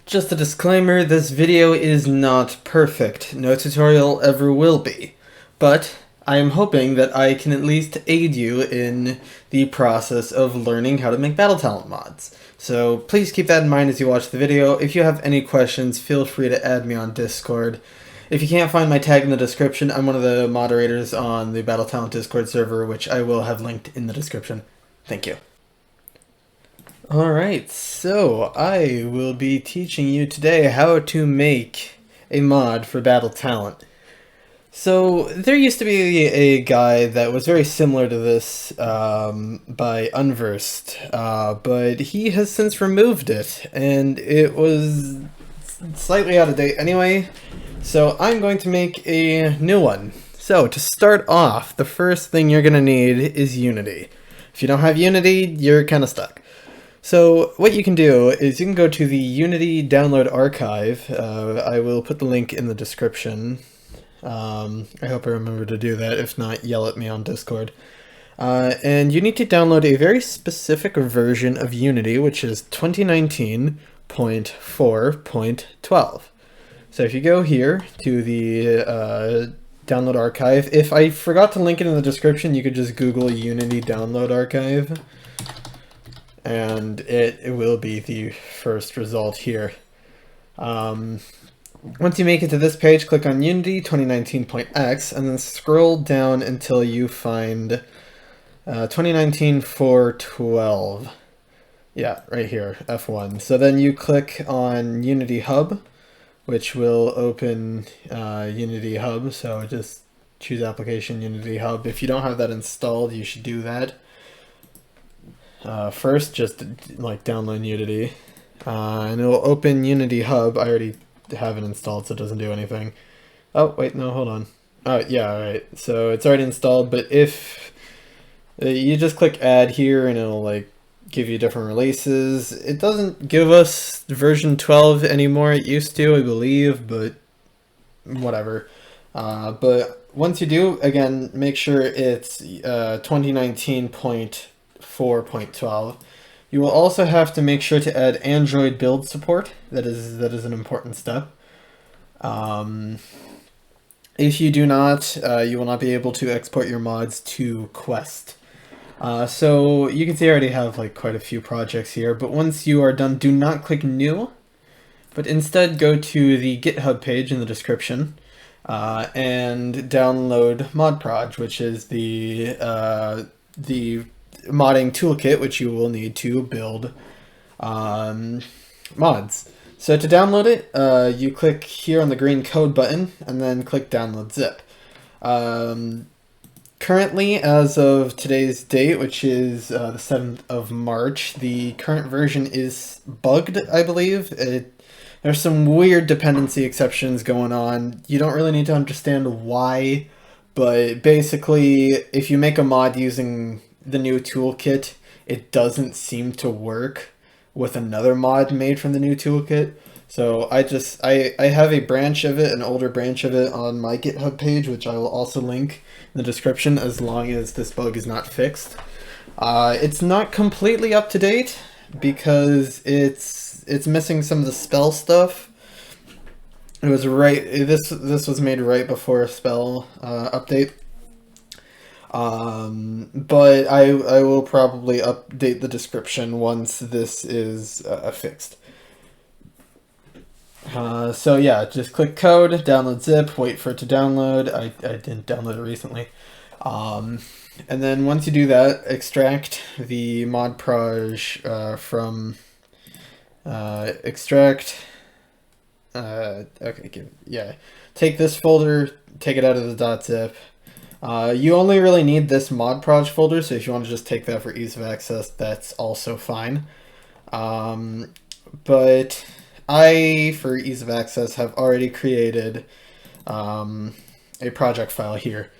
Just a disclaimer, this video is not perfect. No tutorial ever will be. But I am hoping that I can at least aid you in the process of learning how to make Battle Talent mods. So please keep that in mind as you watch the video. If you have any questions, feel free to add me on Discord. If you can't find my tag in the description, I'm one of the moderators on the Battle Talent Discord server, which I will have linked in the description. Thank you. Alright, so I will be teaching you today how to make a mod for Battle Talent. So there used to be a guide that was very similar to this by Unversed, but he has since removed it, and it was slightly out of date anyway, so I'm going to make a new one. So to start off, the first thing you're going to need is Unity. If you don't have Unity, you're kind of stuck. So what you can do is you can go to the Unity download archive. I will put the link in the description. I hope I remember to do that. If not, yell at me on Discord. And you need to download a very specific version of Unity, which is 2019.4.12. So if you go here to the download archive, if I forgot to link it in the description, you could just Google Unity download archive. And it will be the first result here. Once you make it to this page, click on Unity 2019.x and then scroll down until you find 2019.4.12. Yeah, right here, F1. So then you click on Unity Hub, which will open Unity Hub. So just choose Application Unity Hub. If you don't have that installed, you should do that. First, just like download Unity, and it will open Unity Hub. I already have it installed, so it doesn't do anything. Oh, wait, no, hold on. Oh, yeah, alright, so it's already installed, but if you just click add here and it'll like give you different releases. It doesn't give us version 12 anymore. It used to, I believe, but whatever. But once you do, again, make sure it's 2019.4.12. You will also have to make sure to add Android build support. That is an important step. If you do not, you will not be able to export your mods to Quest. So you can see I already have like quite a few projects here, but once you are done, do not click new, but instead go to the GitHub page in the description and download ModProj, which is the modding toolkit which you will need to build mods. So to download it, you click here on the green code button and then click download zip. Currently, as of today's date, which is the 7th of March, the current version is bugged, I believe. There's some weird dependency exceptions going on. You don't really need to understand why, but basically, if you make a mod using the new toolkit, it doesn't seem to work with another mod made from the new toolkit. So I have a branch of it, an older branch of it on my GitHub page, which I will also link in the description as long as this bug is not fixed. It's not completely up to date because it's missing some of the spell stuff. It was this was made right before a spell update. But I will probably update the description once this is fixed. So yeah, just click code, download zip, wait for it to download. I didn't download it recently. And then once you do that, extract the ModProj from extract. Take this folder, take it out of the .zip. You only really need this ModProj folder, so if you want to just take that for ease of access, that's also fine. But I, for ease of access, have already created a project file here.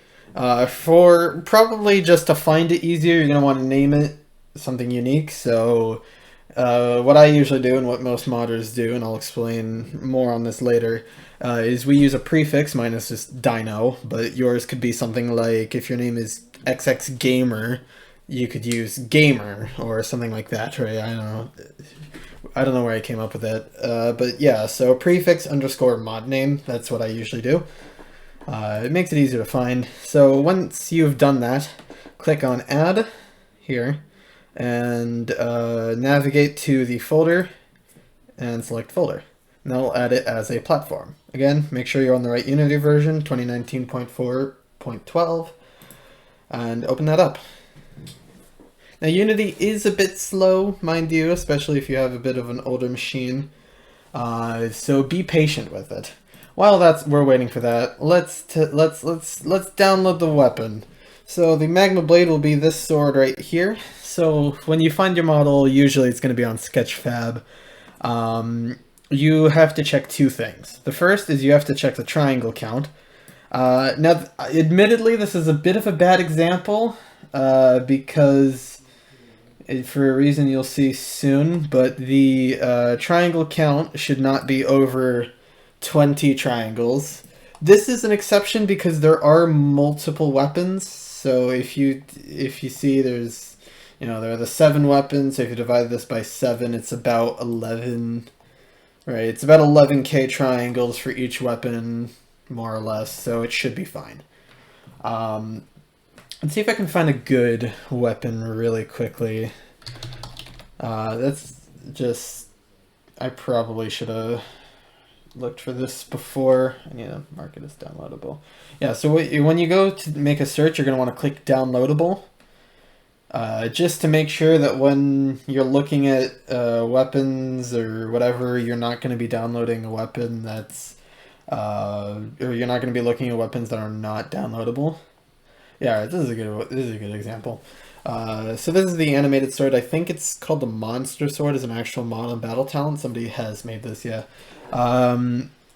For probably just to find it easier, you're going to want to name it something unique. So what I usually do and what most modders do, and I'll explain more on this later, is we use a prefix. Mine is just Dino, but yours could be something like, if your name is XXGamer, you could use gamer or something like that, right? I don't know where I came up with it. But yeah, so prefix _ mod name, that's what I usually do. It makes it easier to find. So once you've done that, click on add here and navigate to the folder and select folder. And that'll add it as a platform. Again, make sure you're on the right Unity version, 2019.4.12, and open that up. Now Unity is a bit slow, mind you, especially if you have a bit of an older machine. So be patient with it. While we're waiting for that, let's download the weapon. So the magma blade will be this sword right here. So when you find your model, usually it's going to be on Sketchfab. You have to check two things. The first is you have to check the triangle count. Now, admittedly, this is a bit of a bad example because for a reason you'll see soon, but the triangle count should not be over 20 triangles. This is an exception because there are multiple weapons. So if you see there's, there are the 7 weapons. So if you divide this by 7, it's about 11, right? It's about 11k triangles for each weapon, more or less. So it should be fine. Let's see if I can find a good weapon really quickly. That's just, I probably should have looked for this before. I need to mark it as downloadable. Yeah, so when you go to make a search, you're going to want to click downloadable. Just to make sure that when you're looking at weapons or whatever, you're not going to be downloading a weapon that's, or you're not going to be looking at weapons that are not downloadable. Yeah, this is a good example. So this is the animated sword. I think it's called the monster sword. Is an actual mod on Battle Talent. Somebody has made this, yeah.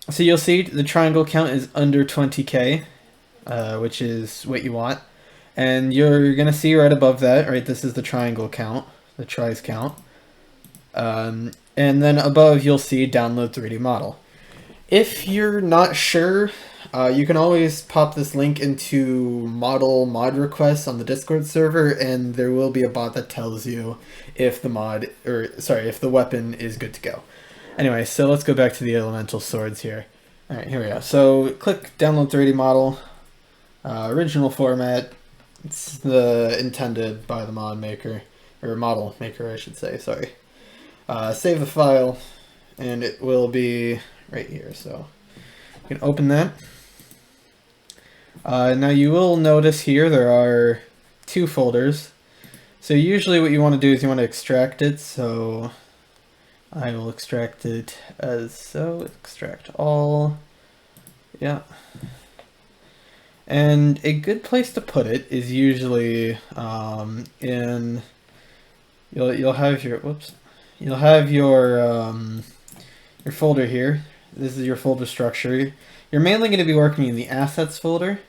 So you'll see the triangle count is under 20k, which is what you want. And you're going to see right above that, right, this is the triangle count, the tries count. And then above you'll see download 3D model. If you're not sure, you can always pop this link into model mod requests on the Discord server, and there will be a bot that tells you if the weapon is good to go. Anyway, so let's go back to the elemental swords here. All right, here we go. So click download 3D model, original format. It's the intended by the mod maker, or model maker, I should say. Sorry. Save the file, and it will be right here. So you can open that. Now you will notice here there are 2 folders. So usually what you want to do is you want to extract it. So I will extract it as so. Extract all. Yeah. And a good place to put it is usually in. You'll have your folder here. This is your folder structure. You're mainly going to be working in the assets folder.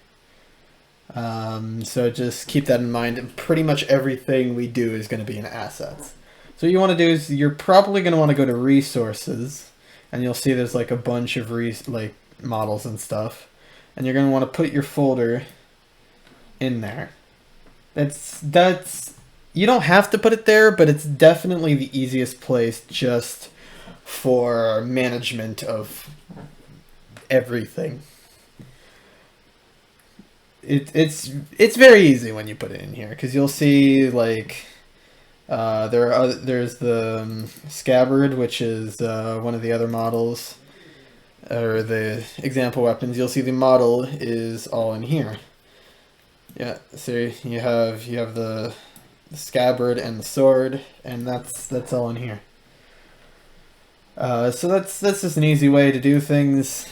So just keep that in mind. And pretty much everything we do is going to be in assets. So what you want to do is you're probably going to want to go to resources, and you'll see there's like a bunch of models and stuff, and you're going to want to put your folder in there. That's you don't have to put it there, but it's definitely the easiest place just for management of everything. It's very easy when you put it in here, because you'll see like there's the scabbard, which is one of the other models, or the example weapons. You'll see the model is all in here. Yeah, so you have the scabbard and the sword, and that's all in here. So that's just an easy way to do things.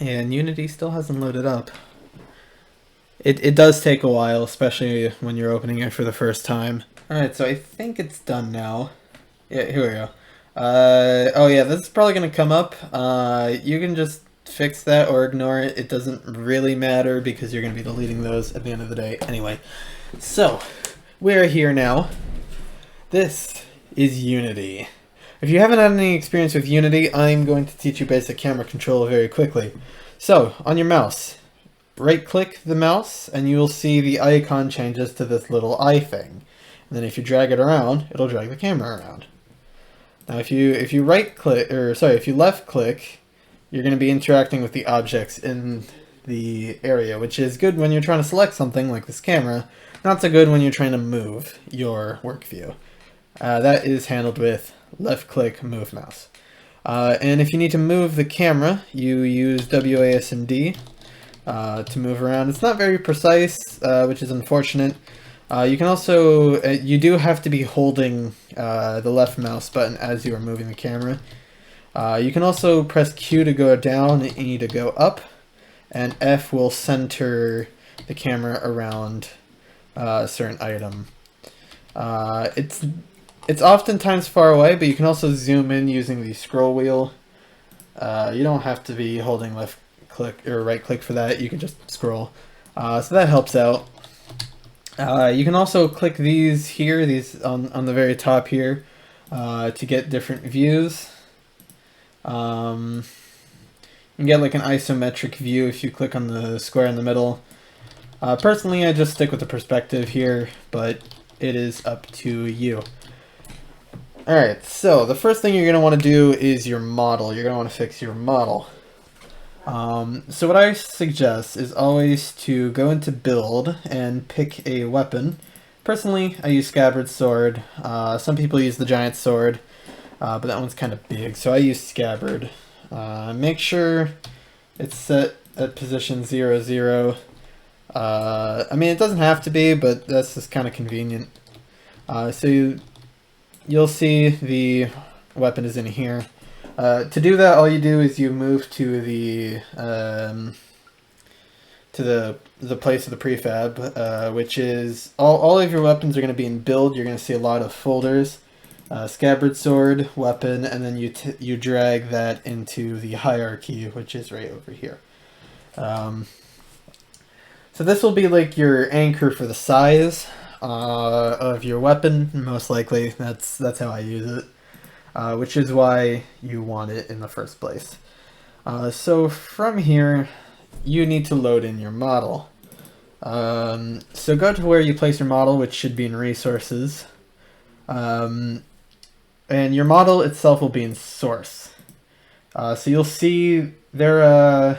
And Unity still hasn't loaded up. It does take a while, especially when you're opening it for the first time. Alright, so I think it's done now. Yeah, here we go. Oh yeah, this is probably going to come up. You can just fix that or ignore it. It doesn't really matter because you're going to be deleting those at the end of the day anyway. So, we're here now. This is Unity. If you haven't had any experience with Unity, I'm going to teach you basic camera control very quickly. So, on your mouse, right click the mouse and you will see the icon changes to this little eye thing. And then if you drag it around, it'll drag the camera around. Now if you right click, or sorry, if you left click, you're going to be interacting with the objects in the area, which is good when you're trying to select something like this camera, not so good when you're trying to move your work view. That is handled with left click move mouse. And if you need to move the camera, you use WASD to move around. It's not very precise, which is unfortunate. You can also, you do have to be holding the left mouse button as you are moving the camera. You can also press Q to go down and E to go up, and F will center the camera around a certain item. It's oftentimes far away, but you can also zoom in using the scroll wheel. You don't have to be holding left click or right click for that. You can just scroll. So that helps out. You can also click these here, these on the very top here, to get different views. You can get like an isometric view if you click on the square in the middle. Personally, I just stick with the perspective here, but it is up to you. Alright, so the first thing you're going to want to do is your model. You're going to want to fix your model. So what I suggest is always to go into build and pick a weapon. Personally, I use scabbard sword. Some people use the giant sword, but that one's kind of big, so I use scabbard. Make sure it's set at position 0, 0. I mean, it doesn't have to be, but that's just kind of convenient. So you'll see the weapon is in here. To do that, all you do is you move to the place of the prefab, which is all of your weapons are going to be in build. You're going to see a lot of folders, scabbard sword, weapon, and then you drag that into the hierarchy, which is right over here. So this will be like your anchor for the size of your weapon. Most likely, that's how I use it. Which is why you want it in the first place. So from here, you need to load in your model. So go to where you place your model, which should be in resources. And your model itself will be in source. So you'll see they're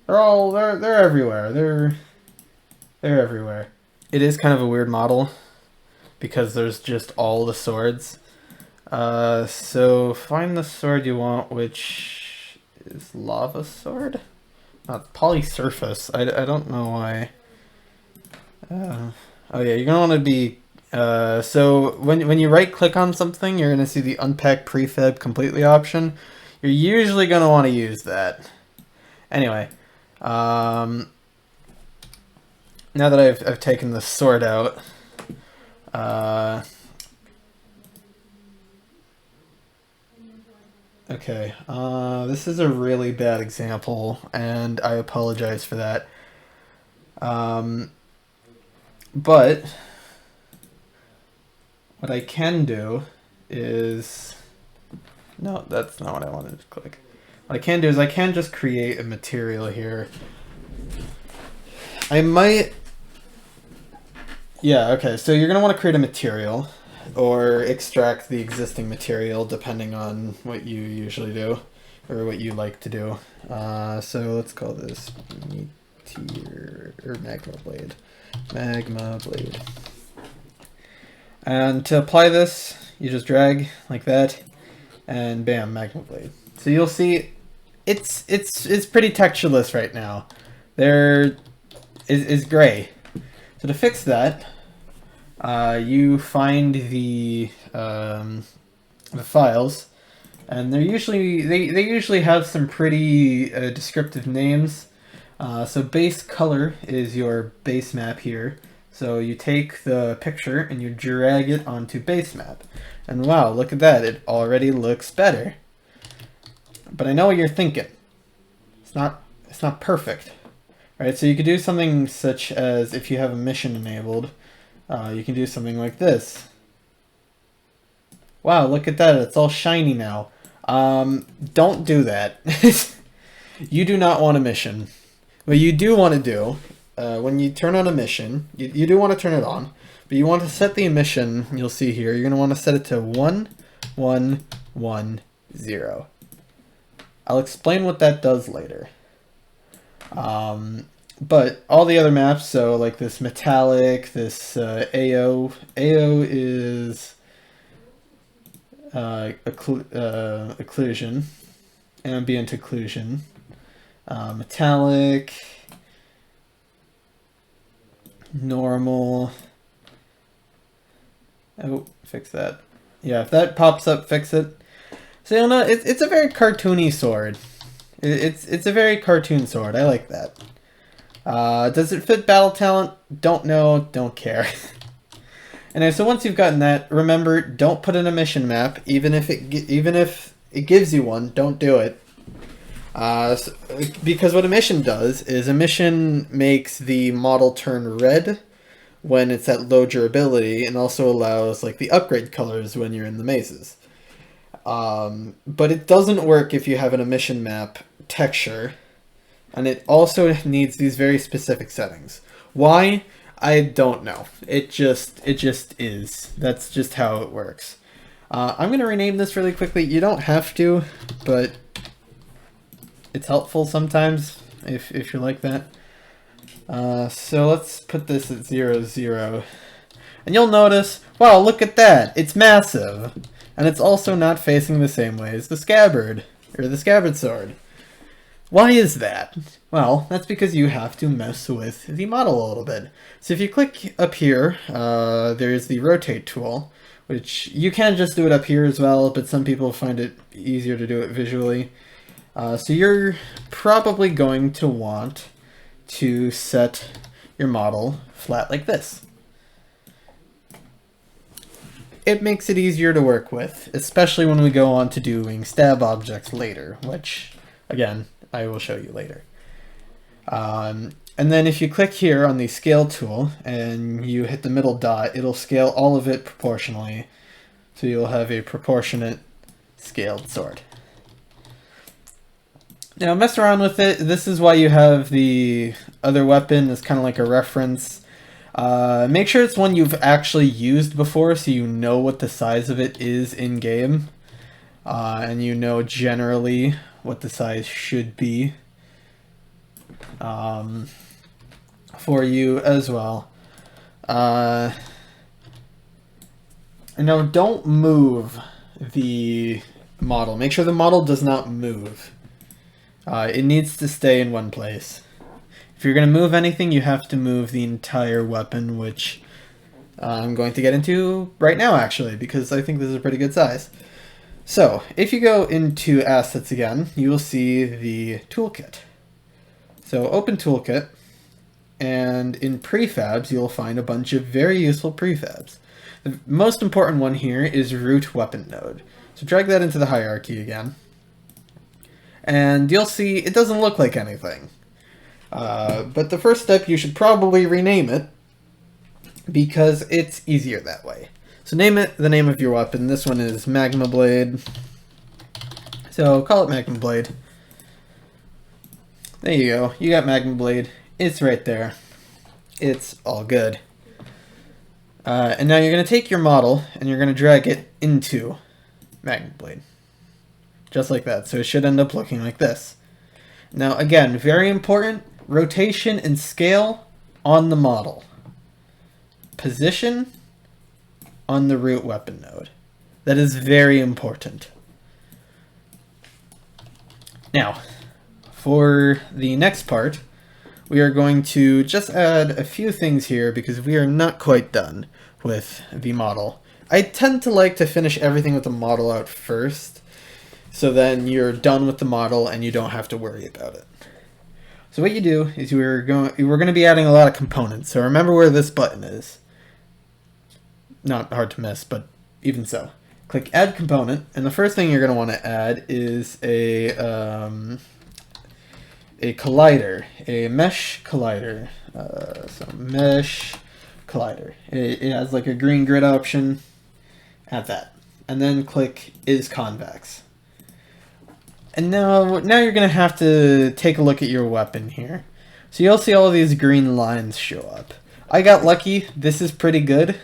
everywhere. They're everywhere. It is kind of a weird model because there's just all the swords. So find the sword you want, which is lava sword? Not polysurface. I don't know why. Oh yeah, you're gonna want to be, so when you right click on something, you're gonna see the unpack prefab completely option. You're usually gonna want to use that. Anyway, now that I've taken the sword out, okay, this is a really bad example, and I apologize for that. But what I can do is... No, that's not what I wanted to click. What I can do is I can just create a material here. I might... Yeah, okay, so you're going to want to create a material, or extract the existing material depending on what you usually do, or what you like to do. So let's call this meteor, or magma blade. Magma blade. And to apply this, you just drag like that, and bam, magma blade. So you'll see it's pretty textureless right now. There is gray. So to fix that, you find the files, and they usually have some pretty descriptive names. So base color is your base map here. So you take the picture and you drag it onto base map, and wow, look at that! It already looks better. But I know what you're thinking. It's not perfect. Right, so you could do something such as, if you have a mission enabled, you can do something like this. Wow, look at that, it's all shiny now. Don't do that. You do not want a mission what you do want to do when you turn on emission, you do want to turn it on, but you want to set the emission, you'll see here, you're going to want to set it to 1, 1, 1, 0. I'll explain what that does later. But all the other maps, so like this metallic, this AO is occlusion, ambient occlusion, metallic, normal. Oh, fix that. Yeah, if that pops up, fix it. So you'll know it's a very cartoony sword. It's a very cartoon sword. I like that. Does it fit battle talent? Don't know. Don't care. Anyway, so once you've gotten that, remember, don't put in a mission map. Even if it gives you one, don't do it. Because what a mission does is a mission makes the model turn red when it's at low durability, and also allows like the upgrade colors when you're in the mazes. But it doesn't work if you have an emission map texture, and it also needs these very specific settings. Why? I don't know. It just is. That's just how it works. I'm going to rename this really quickly. You don't have to, but it's helpful sometimes if you're like that. So let's put this at 0, 0. And you'll notice, wow, look at that. It's massive. And it's also not facing the same way as the scabbard, or the scabbard sword. Why is that? Well, that's because you have to mess with the model a little bit. So if you click up here, there's the rotate tool, which you can just do it up here as well, but some people find it easier to do it visually. So you're probably going to want to set your model flat like this. It makes it easier to work with, especially when we go on to doing stab objects later, which, again, I will show you later. And then if you click here on the scale tool and you hit the middle dot, it'll scale all of it proportionally. So you'll have a proportionate scaled sword. Now mess around with it. This is why you have the other weapon as kind of like a reference. Make sure it's one you've actually used before so you know what the size of it is in game. And you know generally what the size should be for you as well. And now don't move the model. Make sure the model does not move. It needs to stay in one place. If you're going to move anything, you have to move the entire weapon, which I'm going to get into right now, actually, because I think this is a pretty good size. So, if you go into Assets again, you will see the toolkit. So, open Toolkit, and in Prefabs, you'll find a bunch of very useful prefabs. The most important one here is RootWeaponNode. So, drag that into the hierarchy again. And you'll see it doesn't look like anything. But the first step, you should probably rename it, because it's easier that way. So name it the name of your weapon. This one is Magma Blade. So call it Magma Blade. There you go. You got Magma Blade. It's right there. It's all good. And now you're going to take your model and you're going to drag it into Magma Blade. Just like that. So it should end up looking like this. Now again, very important, rotation and scale on the model. Position on the root weapon node. That is very important. Now, for the next part, we are going to just add a few things here because we are not quite done with the model. I tend to like to finish everything with the model out first, so then you're done with the model and you don't have to worry about it. So what you do is we're going to be adding a lot of components. So remember where this button is. Not hard to miss, but even so. Click Add Component, and the first thing you're going to want to add is a collider, a mesh collider. So mesh collider. It has like a green grid option. Add that, and then click Is Convex. And now you're going to have to take a look at your weapon here. So you'll see all these green lines show up. I got lucky. This is pretty good.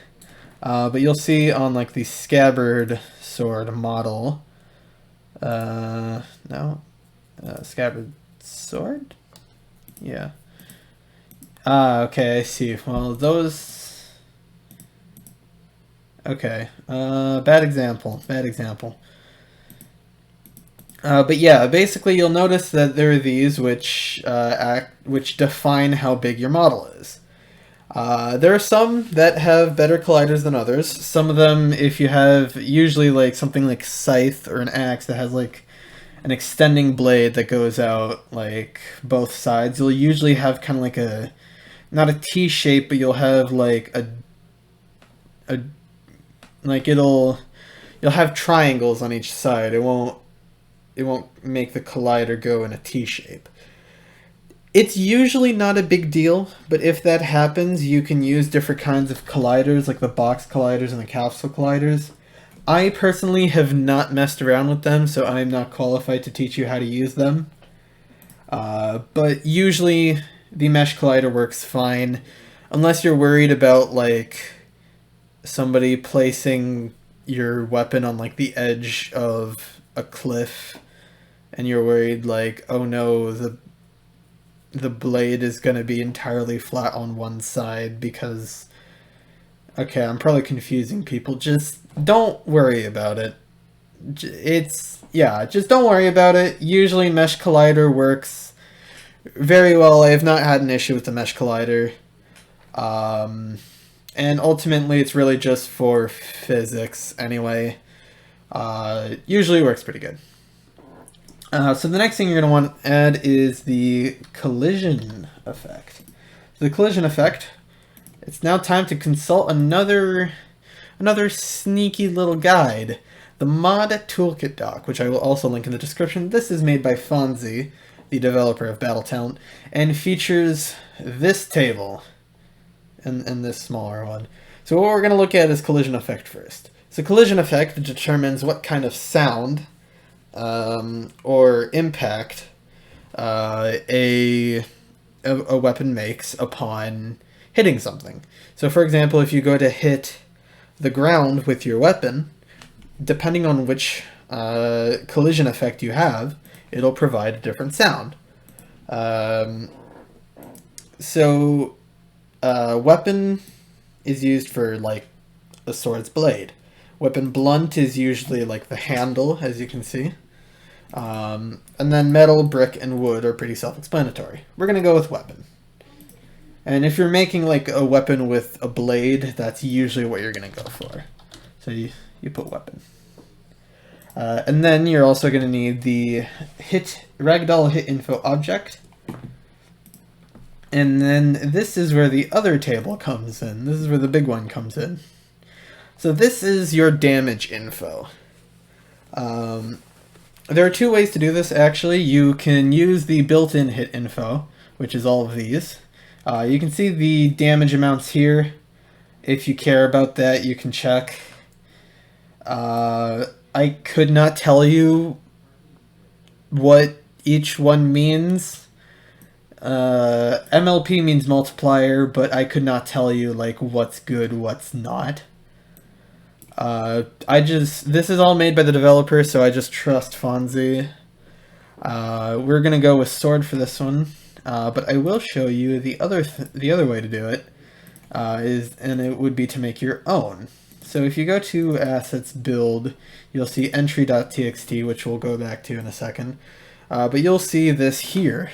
But you'll see on like the scabbard sword model. No. Scabbard sword? Yeah. Okay, I see. Well, those... Okay. Bad example. Bad example. But yeah, basically you'll notice that there are these which define how big your model is. There are some that have better colliders than others. Some of them, if you have usually like something like scythe or an axe that has like an extending blade that goes out like both sides, you'll usually have kind of like a, not a T shape, but you'll have like you'll have triangles on each side. It won't make the collider go in a T shape. It's usually not a big deal, but if that happens, you can use different kinds of colliders, like the box colliders and the capsule colliders. I personally have not messed around with them, so I'm not qualified to teach you how to use them. But usually the mesh collider works fine, unless you're worried about like somebody placing your weapon on like the edge of a cliff, and you're worried like, oh no, the blade is going to be entirely flat on one side because... Okay, I'm probably confusing people. Just don't worry about it. Just don't worry about it. Usually Mesh Collider works very well. I have not had an issue with the Mesh Collider. And ultimately it's really just for physics anyway. Usually works pretty good. So the next thing you're going to want to add is the collision effect. The collision effect, it's now time to consult another sneaky little guide, the Mod Toolkit doc, which I will also link in the description. This is made by Fonzie, the developer of Battle Talent, and features this table and this smaller one. So what we're going to look at is collision effect first. So collision effect determines what kind of sound or impact a weapon makes upon hitting something. So for example, if you go to hit the ground with your weapon, depending on which collision effect you have, it'll provide a different sound. Weapon is used for like a sword's blade. Weapon blunt is usually like the handle, as you can see. And then metal, brick, and wood are pretty self-explanatory. We're going to go with weapon. And if you're making like a weapon with a blade, that's usually what you're going to go for. So you put weapon. And then you're also going to need the ragdoll HitInfo object. And then this is where the other table comes in. This is where the big one comes in. So this is your damage info. There are two ways to do this, actually. You can use the built-in hit info, which is all of these. You can see the damage amounts here. If you care about that, you can check. I could not tell you what each one means. MLP means multiplier, but I could not tell you like what's good, what's not. This is all made by the developer, so I just trust Fonzie. We're gonna go with sword for this one, but I will show you the other way to do it, and it would be to make your own. So if you go to Assets Build, you'll see Entry.txt, which we'll go back to in a second, but you'll see this here.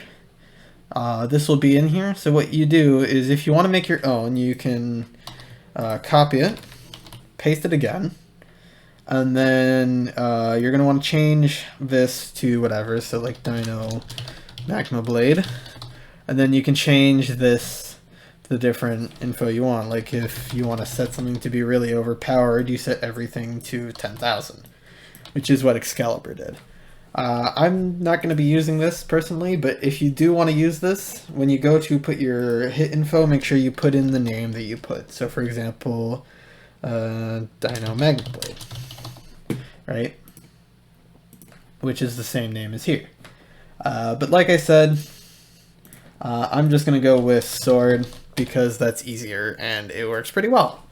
This will be in here. So what you do is, if you want to make your own, you can copy it, paste it again, and then you're going to want to change this to whatever, so like Dino Magma Blade, and then you can change this to the different info you want. Like if you want to set something to be really overpowered, you set everything to 10,000, which is what Excalibur did. I'm not going to be using this personally, but if you do want to use this, when you go to put your hit info, make sure you put in the name that you put. So for example, Dino Magma Blade, right? Which is the same name as here. But like I said, I'm just going to go with sword because that's easier and it works pretty well.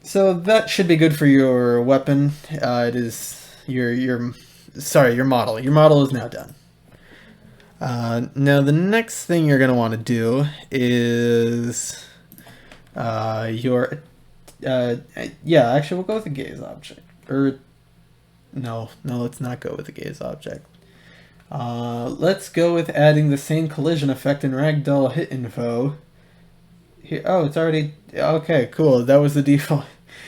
So that should be good for your weapon. It is your model. Your model is now done. Now the next thing you're going to want to do is actually we'll go with the GazeObj. Or no, let's not go with the GazeObj. Let's go with adding the same collision effect in Ragdoll HitInfo. Here, oh, it's already okay. Cool. That was the default.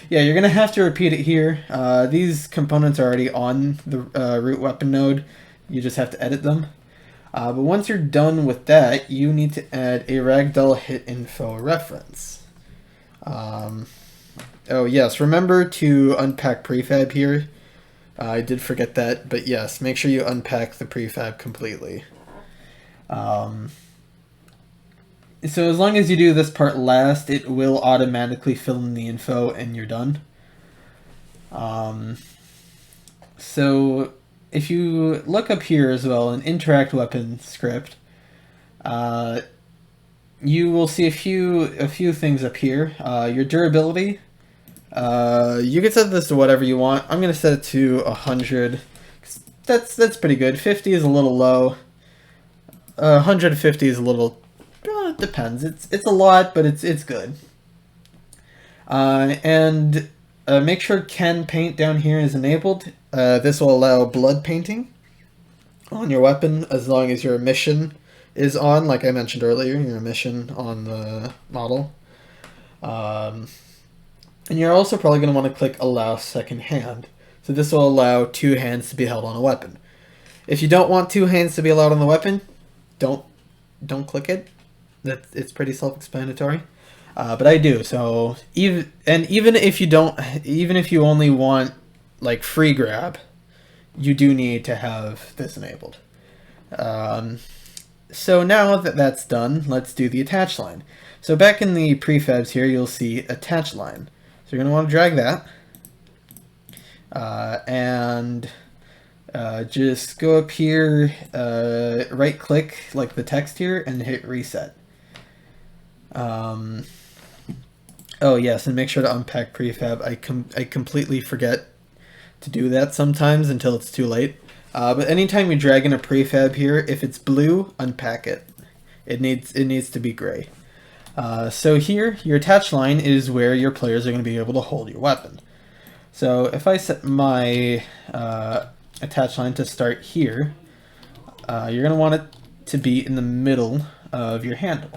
Yeah, you're gonna have to repeat it here. These components are already on the RootWeaponNode. You just have to edit them. But once you're done with that, you need to add a Ragdoll HitInfo Reference. Oh yes, remember to unpack Prefab here. I did forget that, but yes, make sure you unpack the Prefab completely. So as long as you do this part last, it will automatically fill in the info and you're done. So if you look up here as well, an Interact weapon script, you will see a few things up here. Your durability. You can set this to whatever you want. I'm gonna set it to 100. That's pretty good. 50 is a little low. 150 is a little. It depends. It's a lot, but it's good. And make sure Can Paint down here is enabled. This will allow blood painting on your weapon as long as your emission is on, like I mentioned earlier. Your emission on the model. And you're also probably going to want to click Allow Second Hand. So this will allow 2 hands to be held on a weapon. If you don't want 2 hands to be allowed on the weapon, don't click it. It's pretty self-explanatory. But I do. So even if you only want like free grab, you do need to have this enabled. So now that that's done, let's do the attach line. So back in the prefabs here, you'll see attach line. So you're going to want to drag that, and just go up here, right click like the text here, and hit reset. Oh yes, and make sure to unpack prefab. I completely forget to do that sometimes until it's too late. But anytime you drag in a prefab here, if it's blue, unpack it. It needs to be gray. So here, your attach line is where your players are going to be able to hold your weapon. So if I set my attach line to start here, you're going to want it to be in the middle of your handle.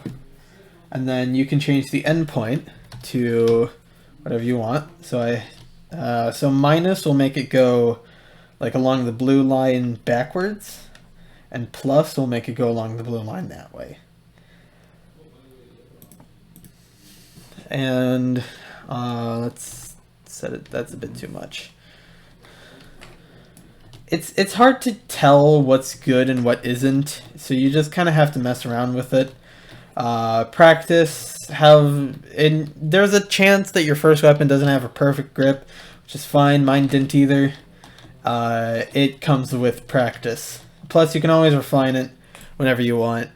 And then you can change the endpoint to whatever you want. So so minus will make it go like along the blue line backwards, and plus will make it go along the blue line that way. And let's set it, that's a bit too much. It's hard to tell what's good and what isn't, so you just kind of have to mess around with it. Practice, and there's a chance that your first weapon doesn't have a perfect grip, which is fine. Mine didn't either. It comes with practice. Plus, you can always refine it whenever you want.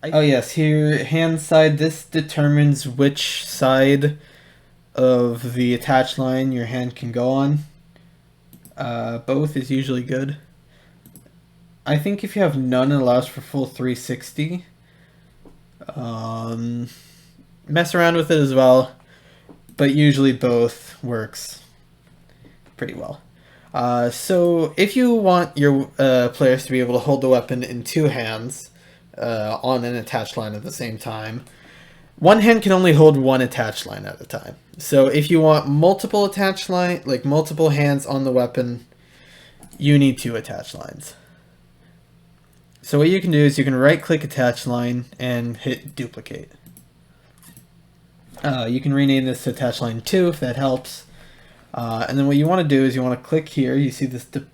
Oh yes, here, hand side, this determines which side of the attach line your hand can go on. Both is usually good. I think if you have none, it allows for full 360. Mess around with it as well, but usually both works pretty well. So if you want your players to be able to hold the weapon in 2 hands on an attach line at the same time, one hand can only hold one attach line at a time. So if you want multiple attach line, like multiple hands on the weapon, you need 2 attach lines. So what you can do is you can right click attach line and hit duplicate. You can rename this to attach line 2 if that helps. And then what you want to do is you want to click here. You see this, click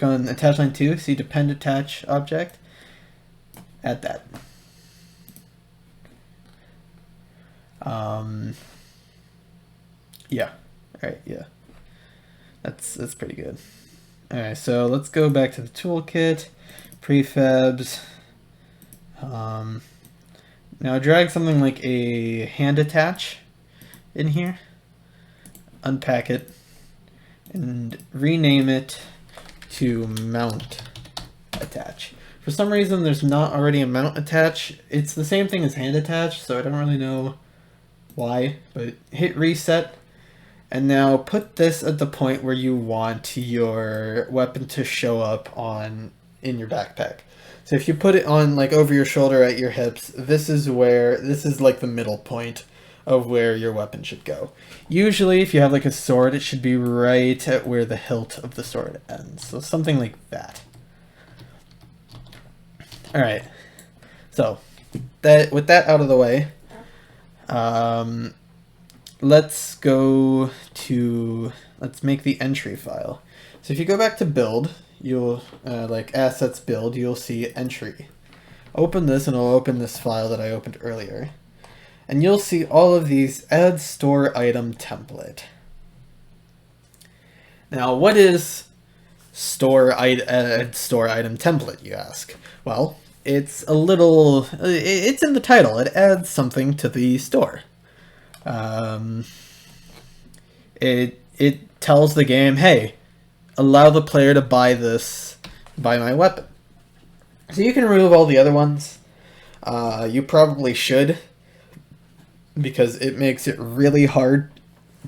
on attach line 2. See depend attach object. Add that. Yeah. All right. Yeah. That's pretty good. All right. So let's go back to the toolkit. prefabs. Now drag something like a hand attach in here, unpack it, and rename it to MountAttach. For some reason there's not already a MountAttach. It's the same thing as hand attach, so I don't really know why, but hit reset. And now put this at the point where you want your weapon to show up in your backpack. So if you put it on like over your shoulder at your hips, this is like the middle point of where your weapon should go. Usually if you have like a sword, it should be right at where the hilt of the sword ends. So something like that. All right. So with that out of the way, let's make the entry file. So if you go back to build, you'll like assets build, you'll see entry. Open this and it'll open this file that I opened earlier. And you'll see all of these add store item template. Now what is add store item template, you ask? Well, it's in the title. It adds something to the store. It tells the game, hey, allow the player to buy my weapon. So you can remove all the other ones. You probably should, because it makes it really hard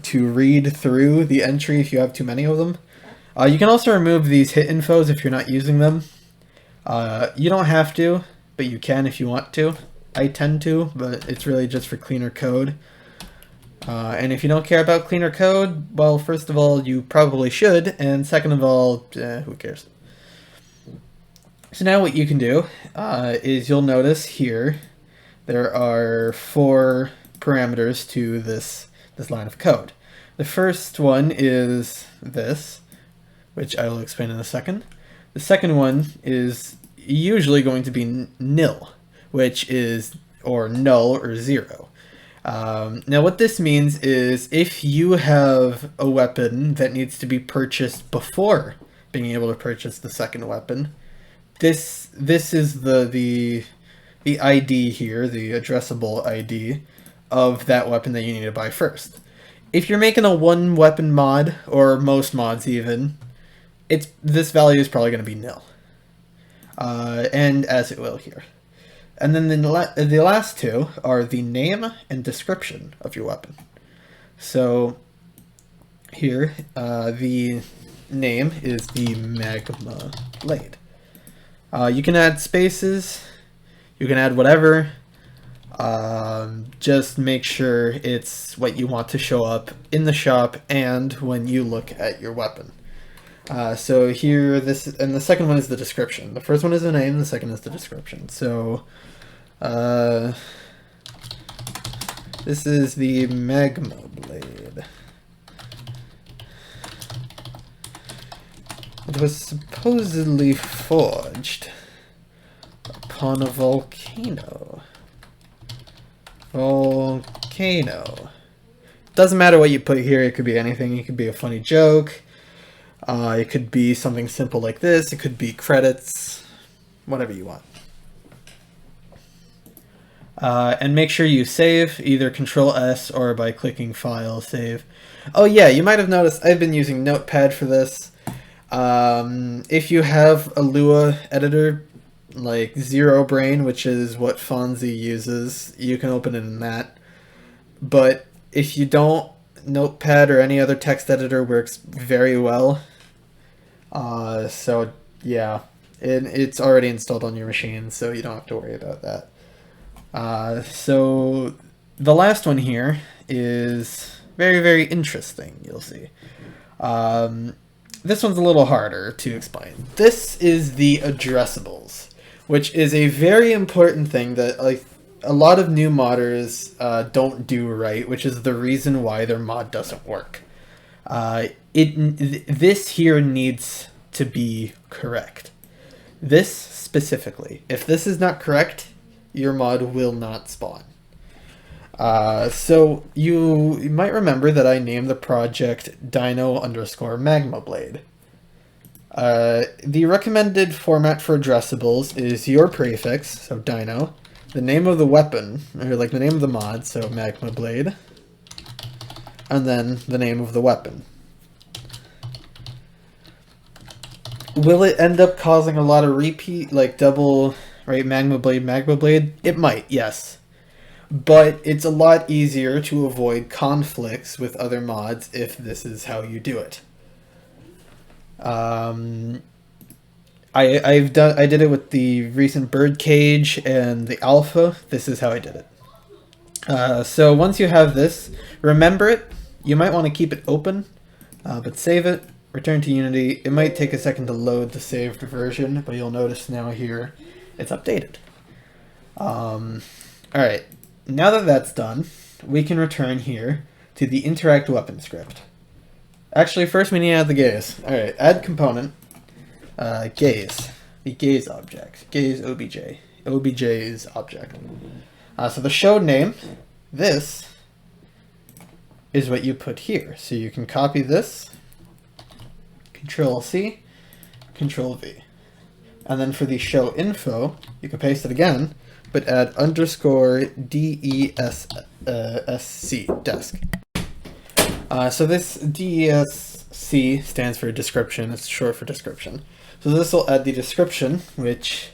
to read through the entry if you have too many of them. You can also remove these hit infos if you're not using them. You don't have to, but you can if you want to. I tend to, but it's really just for cleaner code. And if you don't care about cleaner code, well, first of all, you probably should, and second of all, who cares? So now what you can do is you'll notice here there are 4 parameters to this line of code. The first one is this, which I will explain in a second. The second one is usually going to be nil, which is or null or 0. Now what this means is if you have a weapon that needs to be purchased before being able to purchase the second weapon, this is the ID here, the addressable ID of that weapon that you need to buy first. If you're making a 1 weapon mod, or most mods even, this value is probably going to be nil. And as it will here. And then the last 2 are the name and description of your weapon. So here, the name is the Magma Blade. You can add spaces, you can add whatever, just make sure it's what you want to show up in the shop and when you look at your weapon. So here, and the second one is the description. The first one is the name, the second is the description. So this is the Magma Blade. It was supposedly forged upon a volcano. Doesn't matter what you put here, it could be anything. It could be a funny joke. It could be something simple like this. It could be credits, whatever you want. And make sure you save, either Control S or by clicking File, Save. Oh yeah, you might have noticed I've been using Notepad for this. If you have a Lua editor, like Zero Brain, which is what Fonzie uses, you can open it in that. But if you don't, Notepad or any other text editor works very well. So yeah, it's already installed on your machine, so you don't have to worry about that. So the last one here is very, very interesting, you'll see. This one's a little harder to explain. This is the Adressables, which is a very important thing that like a lot of new modders don't do right, which is the reason why their mod doesn't work. This here needs to be correct. This specifically. If this is not correct, your mod will not spawn. So you might remember that I named the project Dino_Magma Blade. The recommended format for addressables is your prefix, so Dino, the name of the weapon, or like the name of the mod, so Magma Blade, and then the name of the weapon. Will it end up causing a lot of repeat, like double, right, Magma Blade? It might, yes. But it's a lot easier to avoid conflicts with other mods if this is how you do it. I did it with the recent Birdcage and the alpha. This is how I did it. So once you have this, remember it. You might want to keep it open, but save it. Return to Unity. It might take a second to load the saved version, but you'll notice now here it's updated. Alright, now that that's done, we can return here to the Interact weapon script. Actually, first we need to add the gaze. Alright, add component, gaze, the GazeObj, GazeObj, OBJ's object. So the show name, this is what you put here. So you can copy this, Control-C, Control-V. And then for the show info, you can paste it again, but add underscore DESC, desk. So this DESC stands for description. It's short for description. So this will add the description, which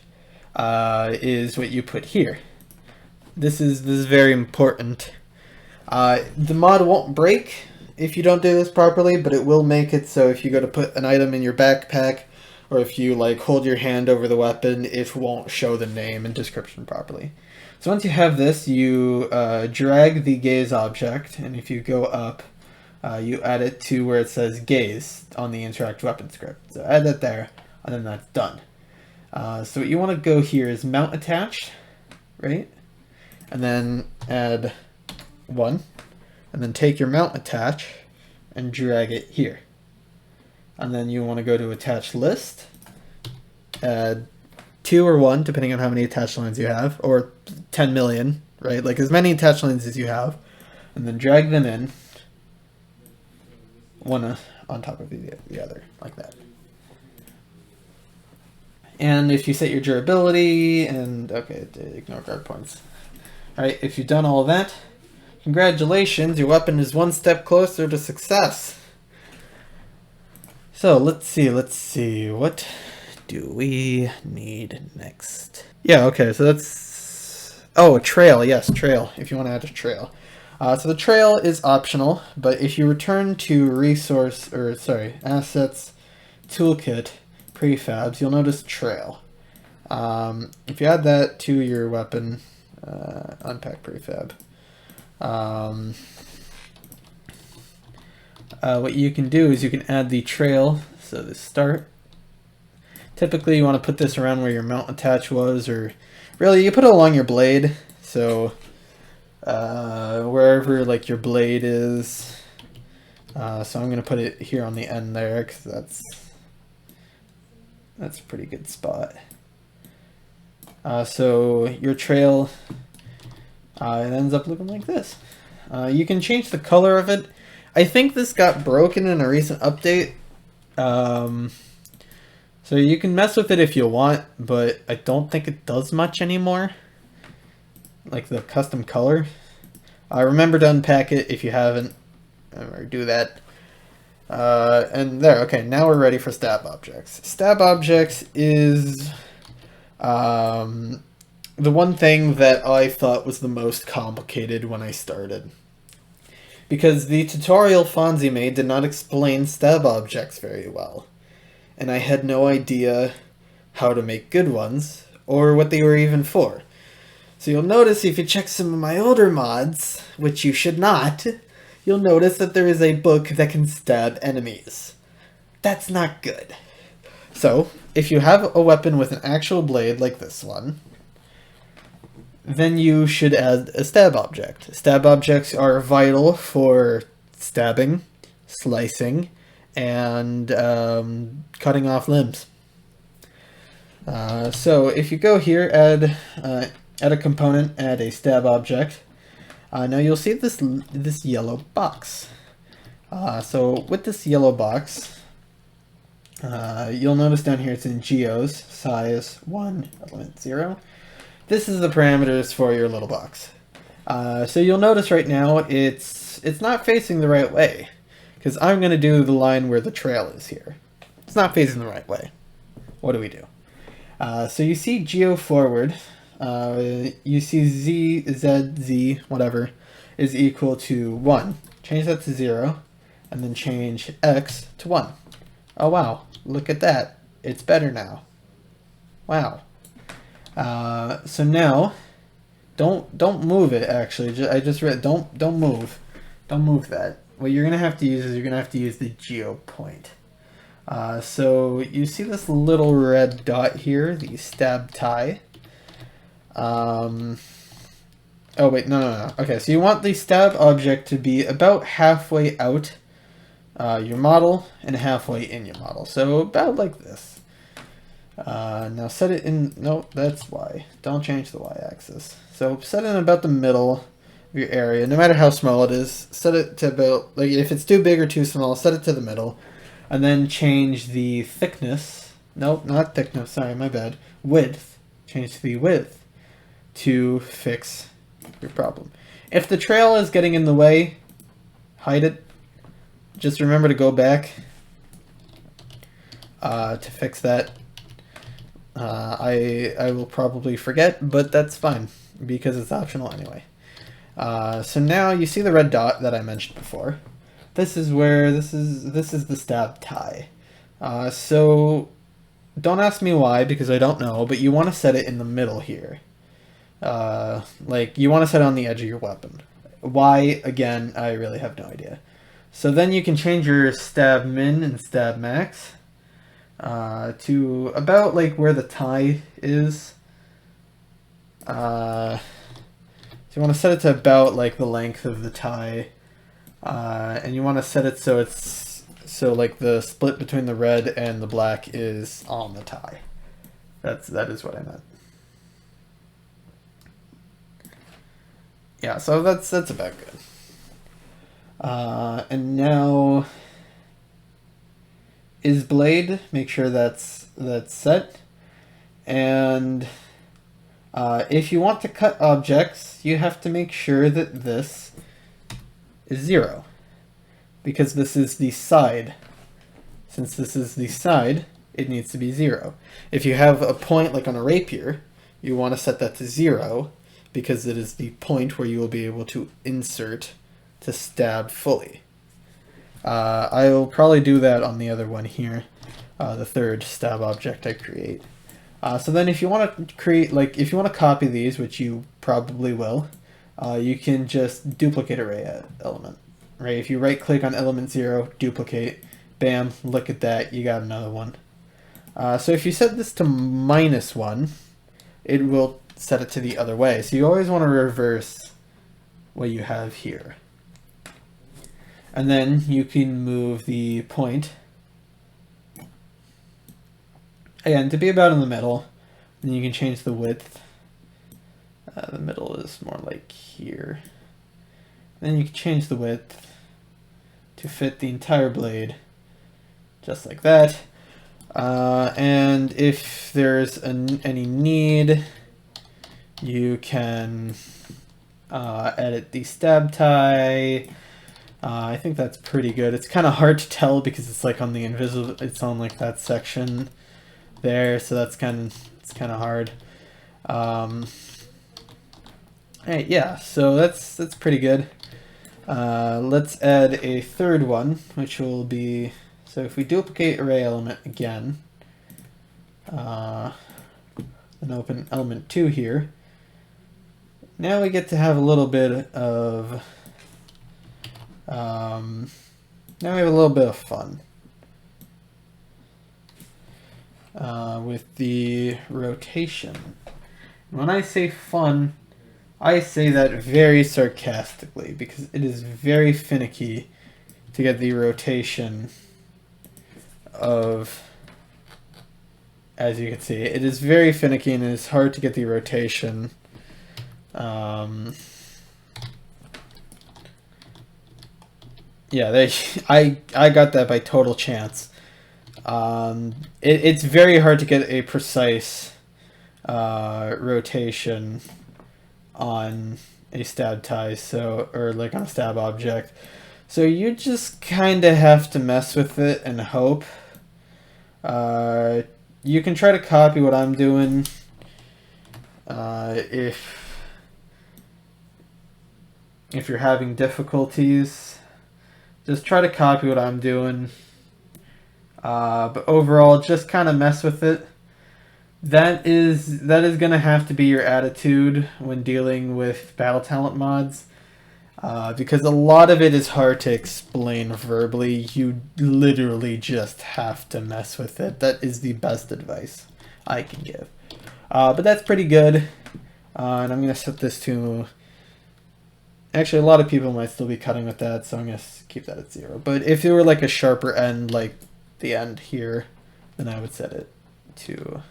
is what you put here. This is very important. The mod won't break if you don't do this properly, but it will make it so if you go to put an item in your backpack, or if you like hold your hand over the weapon, it won't show the name and description properly. So once you have this, you drag the gaze object, and if you go up, you add it to where it says gaze on the interact weapon script. So add that there, and then that's done. So what you want to go here is MountAttach, right? And then add 1, and then take your MountAttach and drag it here. And then you want to go to attach list, add 2 or 1, depending on how many attach lines you have, or 10 million, right? Like as many attach lines as you have, and then drag them in, one on top of the other, like that. And if you set your durability, and okay, ignore guard points. Alright, if you've done all of that, congratulations, your weapon is one step closer to success. So let's see, what do we need next? Yeah, okay, so that's, oh, a trail, yes, trail, if you want to add a trail. So the trail is optional, but if you return to assets, toolkit, prefabs, you'll notice trail. If you add that to your weapon, unpack prefab, what you can do is you can add the trail, so the start. Typically you want to put this around where your MountAttach was, or really you put it along your blade, so wherever like your blade is. So I'm going to put it here on the end there, because that's a pretty good spot. So your trail, it ends up looking like this. You can change the color of it. I think this got broken in a recent update. So you can mess with it if you want, but I don't think it does much anymore. Like the custom color. Remember to unpack it if you haven't, or do that. And there, okay, now we're ready for StabObjs. StabObjs is the one thing that I thought was the most complicated when I started. Because the tutorial Fonzie made did not explain StabObjs very well. And I had no idea how to make good ones, or what they were even for. So you'll notice if you check some of my older mods, which you should not, you'll notice that there is a book that can stab enemies. That's not good. So, if you have a weapon with an actual blade like this one, then you should add a StabObj. StabObjs are vital for stabbing, slicing, and cutting off limbs. So if you go here, add a component, add a StabObj. Now you'll see this yellow box. So with this yellow box, You'll notice down here it's in geos, size 1, element 0. This is the parameters for your little box. So you'll notice right now it's not facing the right way, because I'm going to do the line where the trail is here. It's not facing the right way. What do we do? So you see geo forward, you see z, whatever, is equal to 1. Change that to 0, and then change x to 1. Oh wow, look at that. It's better now. Wow. So now, don't move it actually. I just read, don't move. Don't move that. What you're gonna have to use is you're gonna have to use the geo point. So you see this little red dot here, the stab tie. Oh wait, no. Okay, so you want the stab object to be about halfway out your model and halfway in your model. So about like this. Now set it in, no, that's Y. Don't change the Y-axis. So set it in about the middle of your area, no matter how small it is. Set it to about, like if it's too big or too small, set it to the middle. And then change the thickness, nope, not thickness, sorry, my bad, width, change the width to fix your problem. If the trail is getting in the way, hide it. Just remember to go back to fix that. I will probably forget, but that's fine because it's optional anyway. So now you see the red dot that I mentioned before. This is where this is the stab tie. So don't ask me why because I don't know, but you want to set it in the middle here. Like you want to set it on the edge of your weapon. Why, again, I really have no idea. So then you can change your stab min and stab max to about like where the tie is. So you want to set it to about like the length of the tie. And you want to set it so it's like the split between the red and the black is on the tie. That is what I meant. Yeah, so that's about good. And now is blade. Make sure that's set. And if you want to cut objects, you have to make sure that this is 0, because this is the side. Since this is the side, it needs to be 0. If you have a point like on a rapier, you want to set that to 0 because it is the point where you will be able to insert to stab fully. I will probably do that on the other one here, the third stab object I create. So then if you want to create, like if you want to copy these, which you probably will, you can just duplicate array element, right? If you right click on element 0, duplicate, bam, look at that, you got another one. So if you set this to -1, it will set it to the other way. So you always want to reverse what you have here. And then you can move the point, again, to be about in the middle, and you can change the width. The middle is more like here. Then you can change the width to fit the entire blade, just like that. And if there's any need, you can edit the stab tie. I think that's pretty good. It's kind of hard to tell because it's like on the invisible, it's on like that section there, so it's kind of hard. Alright, yeah, so that's pretty good. Let's add a third one, which will be, so if we duplicate array element again, and open element 2 here, now we get to have a little bit of, now we have a little bit of fun with the rotation. When I say fun, I say that very sarcastically because it is very finicky to get the rotation of, as you can see, it is very finicky and it is hard to get the rotation. Yeah, I got that by total chance. It's very hard to get a precise rotation on a stab tie, or like on a stab object. So you just kind of have to mess with it and hope. You can try to copy what I'm doing if you're having difficulties. Just try to copy what I'm doing. But overall, just kind of mess with it. That is going to have to be your attitude when dealing with Battle Talent mods. Because a lot of it is hard to explain verbally. You literally just have to mess with it. That is the best advice I can give. But that's pretty good. And I'm going to set this to... Actually, a lot of people might still be cutting with that, so I'm going to keep that at 0. But if it were like a sharper end, like the end here, then I would set it to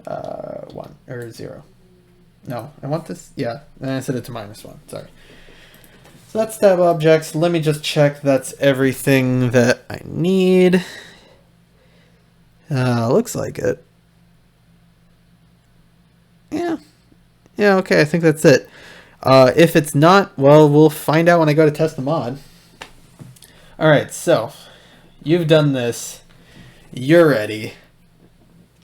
1 or 0. No, I want this. Yeah, and I set it to -1. Sorry. So that's StabObjs. Let me just check that's everything that I need. Looks like it. Yeah. Yeah, okay, I think that's it. If it's not, well, we'll find out when I go to test the mod. Alright, so you've done this. You're ready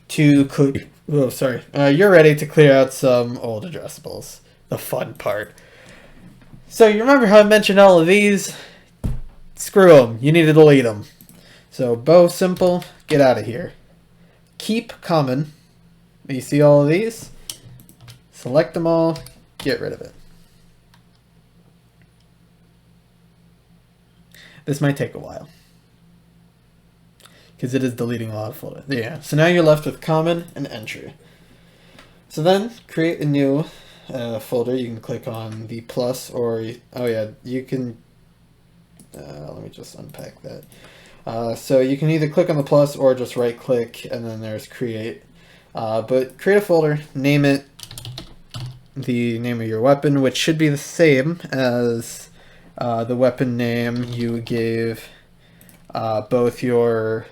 to clear. Oh, sorry. You're ready to clear out some old addressables. The fun part. So you remember how I mentioned all of these? Screw them. You need to delete them. So bow simple, get out of here. Keep common. You see all of these? Select them all. Get rid of it. This might take a while, because it is deleting a lot of folders. Yeah, so now you're left with common and entry. So then create a new folder. You can click on the plus, or oh yeah, you can, let me just unpack that. So you can either click on the plus or just right click, and then there's create. But create a folder, name it the name of your weapon, which should be the same as the weapon name you gave both your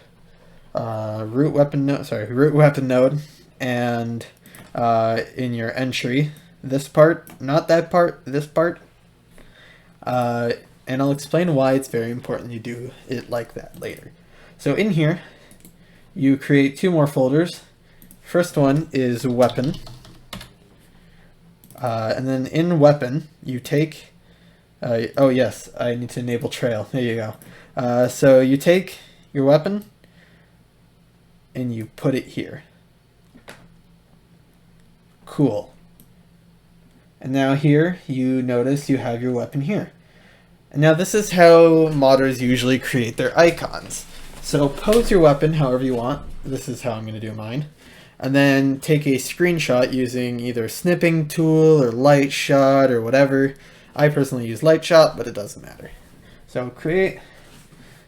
root weapon node and in your entry. This part, not that part, this part. And I'll explain why it's very important you do it like that later. So in here, you create 2 more folders. First one is weapon. And then in weapon, you take, oh yes, I need to enable trail. There you go. So you take your weapon and you put it here. Cool. And now here, you notice you have your weapon here. And now this is how modders usually create their icons. So pose your weapon however you want. This is how I'm going to do mine. And then take a screenshot using either snipping tool or light shot or whatever. I personally use light shot, but it doesn't matter. So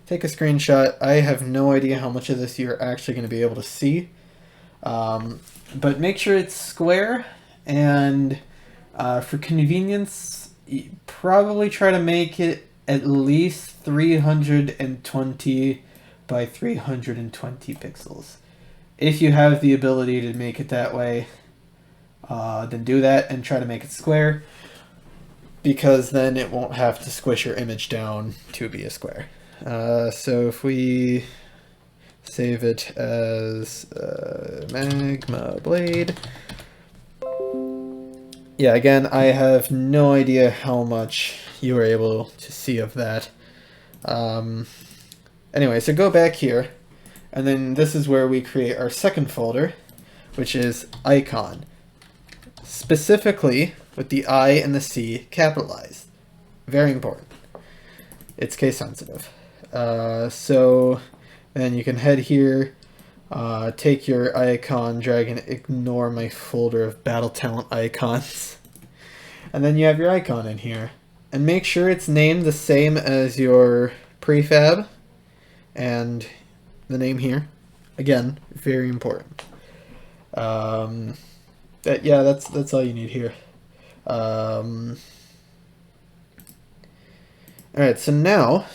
take a screenshot. I have no idea how much of this you're actually going to be able to see. But make sure it's square, and for convenience, probably try to make it at least 320 by 320 pixels. If you have the ability to make it that way, then do that and try to make it square, because then it won't have to squish your image down to be a square. So if we save it as magma blade. Yeah, again, I have no idea how much you were able to see of that. Anyway, so go back here. And then this is where we create our second folder, which is icon. Specifically with the I and the C capitalized. Very important. It's case sensitive. So then you can head here, take your icon, drag and ignore my folder of Battle Talent icons. And then you have your icon in here. And make sure it's named the same as your prefab and the name here. Again, very important. That's all you need here. Alright, so now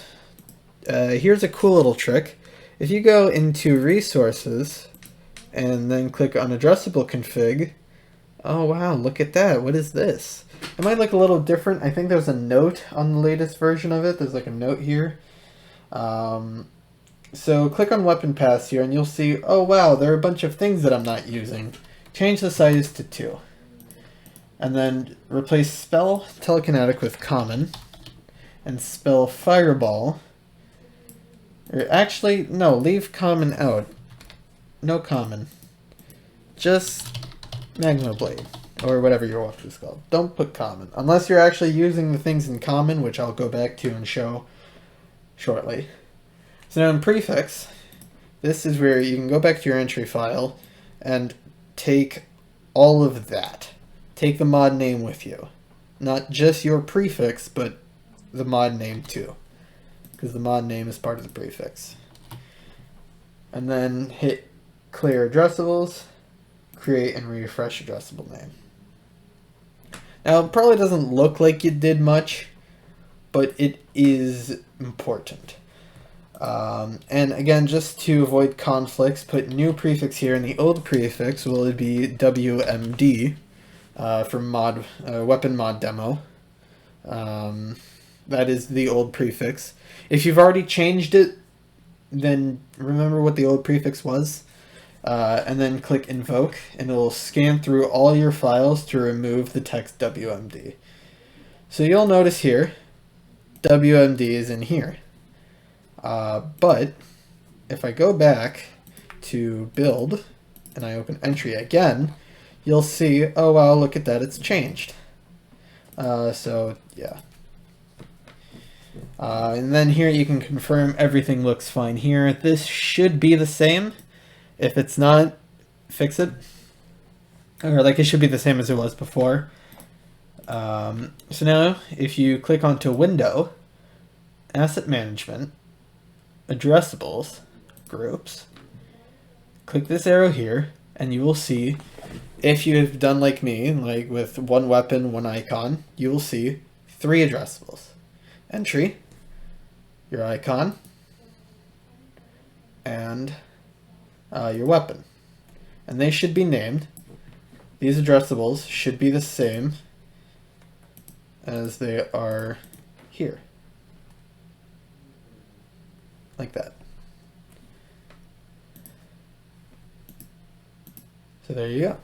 here's a cool little trick. If you go into Resources and then click on Addressable Config, oh wow, look at that. What is this? It might look a little different. I think there's a note on the latest version of it. There's like a note here. So click on Weapon Paths here and you'll see, oh wow, there are a bunch of things that I'm not using. Change the size to 2. And then replace spell telekinetic with common. And spell fireball. Or actually, no, leave common out. No common. Just magma blade. Or whatever your weapon is called. Don't put common. Unless you're actually using the things in common, which I'll go back to and show shortly. So now in prefix, this is where you can go back to your entry file and take all of that. Take the mod name with you. Not just your prefix, but the mod name too. Because the mod name is part of the prefix. And then hit clear addressables, create and refresh addressable name. Now it probably doesn't look like you did much, but it is important. And again, just to avoid conflicts, put new prefix here, and the old prefix will be WMD for mod weapon mod demo. That is the old prefix. If you've already changed it, then remember what the old prefix was, and then click invoke, and it will scan through all your files to remove the text WMD. So you'll notice here, WMD is in here. But if I go back to build and I open entry again, you'll see, oh wow, look at that, it's changed. So yeah. And then here you can confirm everything looks fine here. This should be the same. If it's not, fix it. Or like it should be the same as it was before. So now if you click onto Window, Asset Management, Addressables, Groups, click this arrow here, and you will see, if you've done like me, like with one weapon, one icon, you will see 3 addressables. Entry, your icon, and your weapon. And they should be named. These addressables should be the same as they are here. Like that. So there you go.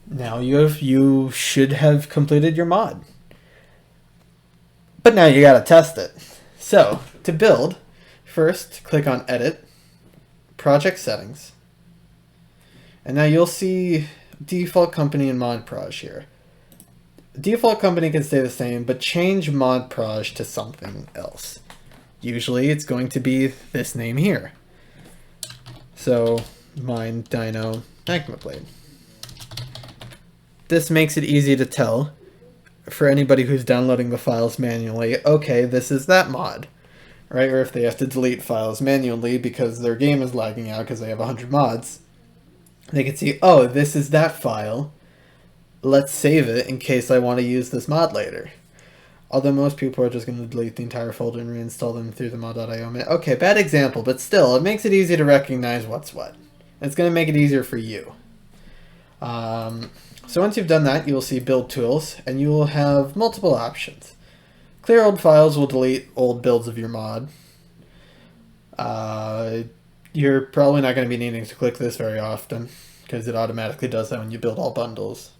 Now you should have completed your mod. But now you gotta test it. So to build, first click on Edit, Project Settings, and now you'll see Default Company and ModProj here. Default Company can stay the same, but change ModProj to something else. Usually it's going to be this name here. So mine Dino Magma Blade. This makes it easy to tell for anybody who's downloading the files manually, okay, this is that mod, right? Or if they have to delete files manually because their game is lagging out because they have 100 mods, they can see, oh, this is that file. Let's save it in case I want to use this mod later. Although most people are just going to delete the entire folder and reinstall them through the mod.io. Okay, bad example, but still, it makes it easy to recognize what's what. It's going to make it easier for you. So once you've done that, you will see Build Tools, and you will have multiple options. Clear old files will delete old builds of your mod. You're probably not going to be needing to click this very often, because it automatically does that when you build all bundles.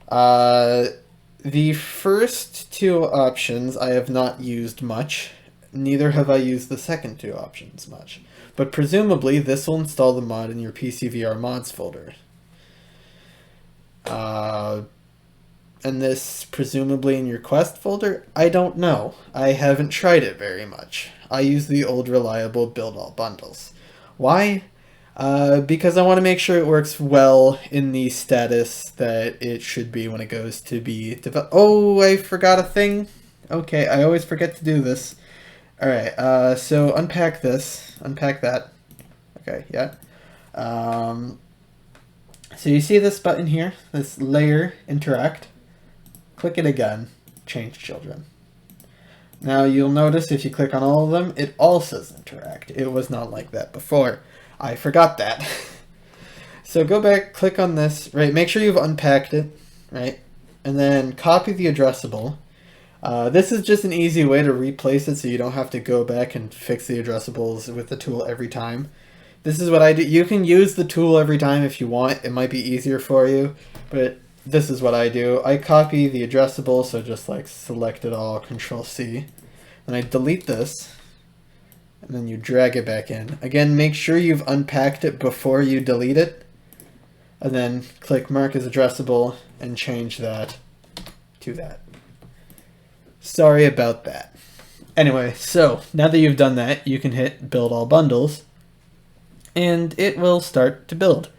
The first 2 options I have not used much, neither have I used the second 2 options much. But presumably this will install the mod in your PCVR mods folder. And this presumably in your quest folder? I don't know. I haven't tried it very much. I use the old reliable build all bundles. Why? Because I want to make sure it works well in the status that it should be when it goes to be developed. Oh, I forgot a thing. Okay, I always forget to do this. Alright, so unpack this. Unpack that. Okay, yeah. So you see this button here, this layer Interact. Click it again, change children. Now you'll notice if you click on all of them, it all says Interact. It was not like that before. I forgot that. So go back, click on this, right? Make sure you've unpacked it, right? And then copy the addressable. This is just an easy way to replace it so you don't have to go back and fix the addressables with the tool every time. This is what I do. You can use the tool every time if you want. It might be easier for you, but this is what I do. I copy the addressable, so just like select it all, Control C. And I delete this, and then you drag it back in. Again, make sure you've unpacked it before you delete it. And then click Mark as Addressable and change that to that. Sorry about that. Anyway, so now that you've done that, you can hit Build All Bundles, and it will start to build.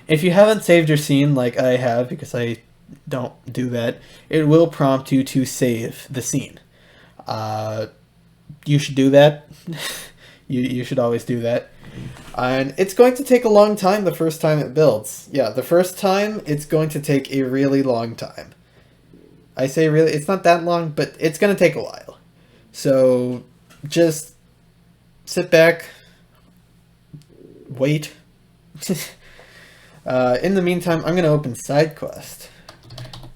If you haven't saved your scene like I have, because I don't do that, it will prompt you to save the scene. You should do that. you should always do that. And it's going to take a long time the first time it builds. Yeah, the first time it's going to take a really long time. I say really, it's not that long, but it's going to take a while. So just sit back, wait. In the meantime, I'm going to open SideQuest.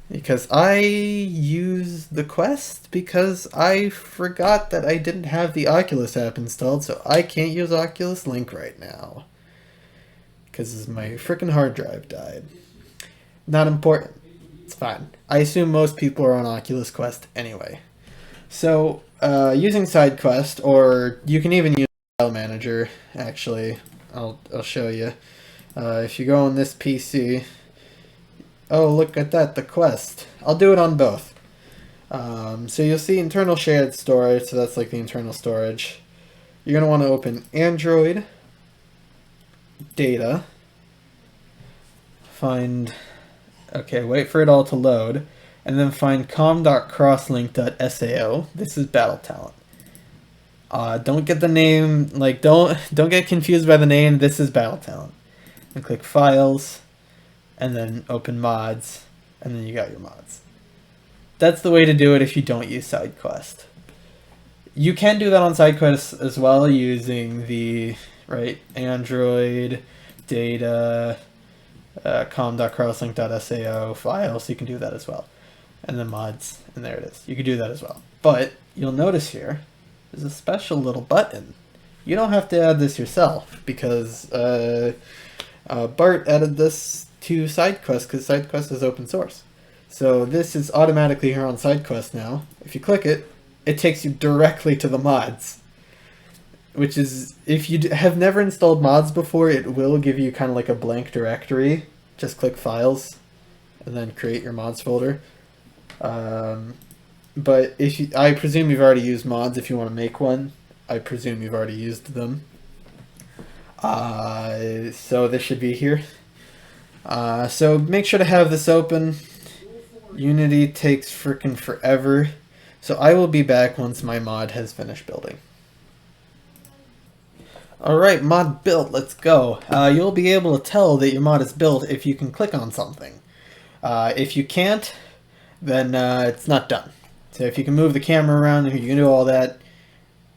Because I use the Quest because I forgot that I didn't have the Oculus app installed, so I can't use Oculus Link right now. Because my frickin' hard drive died. Not important. It's fine. I assume most people are on Oculus Quest anyway. So, using SideQuest, or you can even use File Manager, actually. I'll show you. If you go on this PC... Oh, look at that, the Quest. I'll do it on both. So you'll see internal shared storage, so that's like the internal storage. You're going to want to open Android, Data, find, okay, wait for it all to load, and then find com.crosslink.sao. This is Battle Talent. Don't get the name, like, don't get confused by the name, this is Battle Talent. And click Files, and then open mods, and then you got your mods. That's the way to do it if you don't use SideQuest. You can do that on SideQuest as well using the Android, data, com.crosslink.sao file, so you can do that as well. And then mods, and there it is. You can do that as well. But you'll notice here, there's a special little button. You don't have to add this yourself, because Bart added this to SideQuest because SideQuest is open source. So this is automatically here on SideQuest now. If you click it, it takes you directly to the mods. Which is, if you have never installed mods before, it will give you kind of like a blank directory. Just click Files, and then create your mods folder. But if you, I presume you've already used mods if you want to make one. I presume you've already used them. So this should be here. So make sure to have this open. Unity takes frickin' forever. So I will be back once my mod has finished building. Alright, mod built, let's go. You'll be able to tell that your mod is built if you can click on something. If you can't, then it's not done. So if you can move the camera around and you can do all that,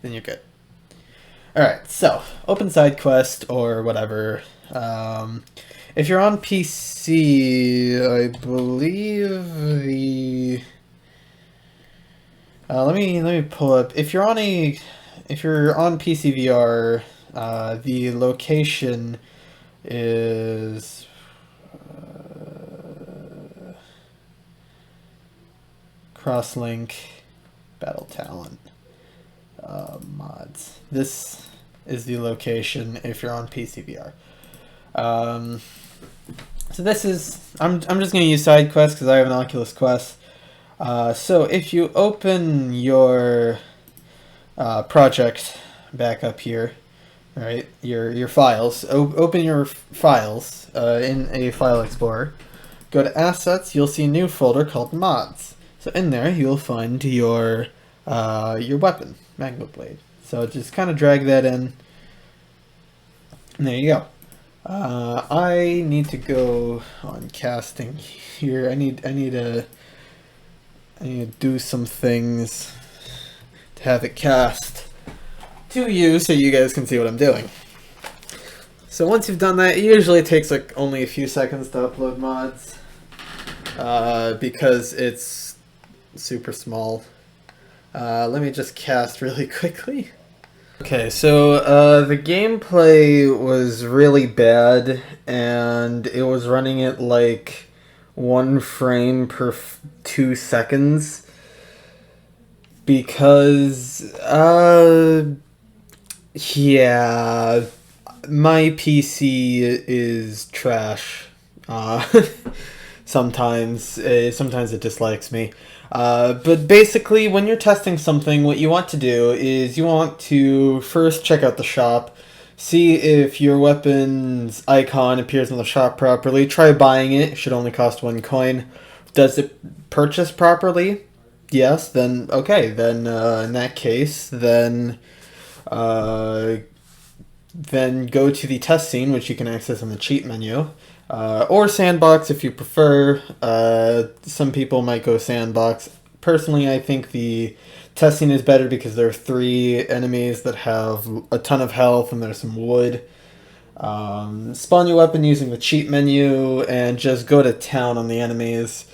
then you're good. Alright, so open SideQuest or whatever. If you're on PC, I believe the let me pull up. If you're on PCVR, the location is Crosslink Battle Talent mods. This is the location if you're on PCVR. So this is, I'm just going to use SideQuest because I have an Oculus Quest. So if you open your project back up here, right, your files, open your files in a file explorer, go to Assets, you'll see a new folder called Mods. So in there you'll find your weapon, Magma Blade. So just kind of drag that in, and there you go. I need to go on casting here. I need to do some things to have it cast to you so you guys can see what I'm doing. So once you've done that, it usually takes like only a few seconds to upload mods because it's super small. Let me just cast really quickly. Okay, so the gameplay was really bad, and it was running at like 1 frame per 2 seconds because, yeah, my PC is trash. Sometimes it dislikes me. But basically, when you're testing something, what you want to do is you want to first check out the shop, see if your weapon's icon appears in the shop properly. Try buying it. It should only cost 1 coin. Does it purchase properly? Yes, then okay. Then in that case, then go to the test scene, which you can access in the cheat menu. Or sandbox if you prefer. Some people might go sandbox. Personally, I think the testing is better because there are 3 enemies that have a ton of health and there's some wood. Spawn your weapon using the cheat menu and just go to town on the enemies.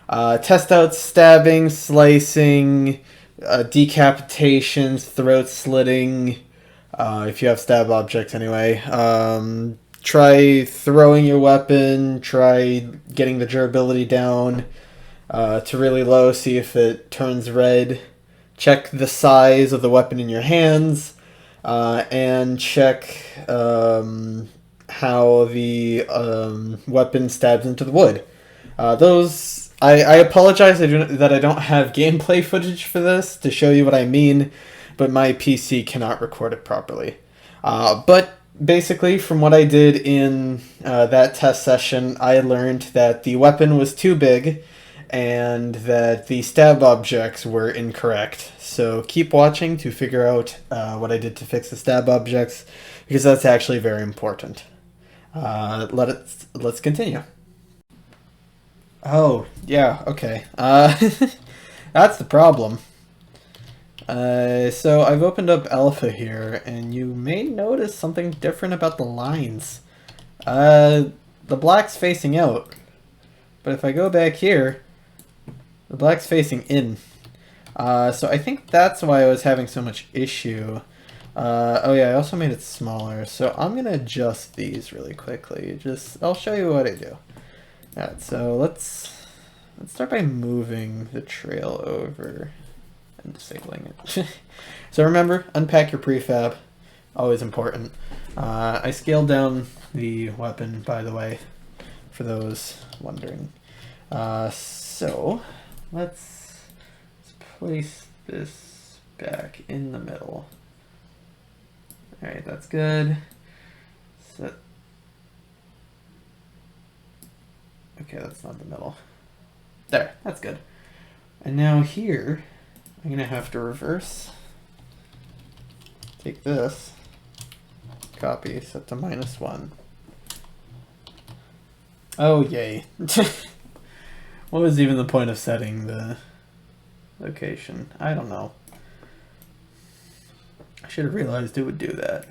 Test out stabbing, slicing, decapitations, throat slitting, if you have StabObjs anyway. Try throwing your weapon, try getting the durability down to really low, see if it turns red. Check the size of the weapon in your hands, and check how the weapon stabs into the wood. I apologize that I don't have gameplay footage for this to show you what I mean, but my PC cannot record it properly. But basically, from what I did in that test session, I learned that the weapon was too big and that the StabObjs were incorrect. So keep watching to figure out what I did to fix the StabObjs, because that's actually very important. Let's continue. Oh, yeah, okay. That's the problem. So I've opened up alpha here, and you may notice something different about the lines. The black's facing out, but if I go back here, the black's facing in. So I think that's why I was having so much issue. Oh yeah, I also made it smaller, so I'm gonna adjust these really quickly. I'll show you what I do. Alright, so let's start by moving the trail over and disabling it. So remember, unpack your prefab, always important. I scaled down the weapon, by the way, for those wondering. So let's place this back in the middle. Alright, that's good. Okay, that's not the middle. There, that's good. And now here, I'm going to have to reverse. Take this, copy, set to -1. Oh, yay. What was even the point of setting the location? I don't know. I should have realized it would do that.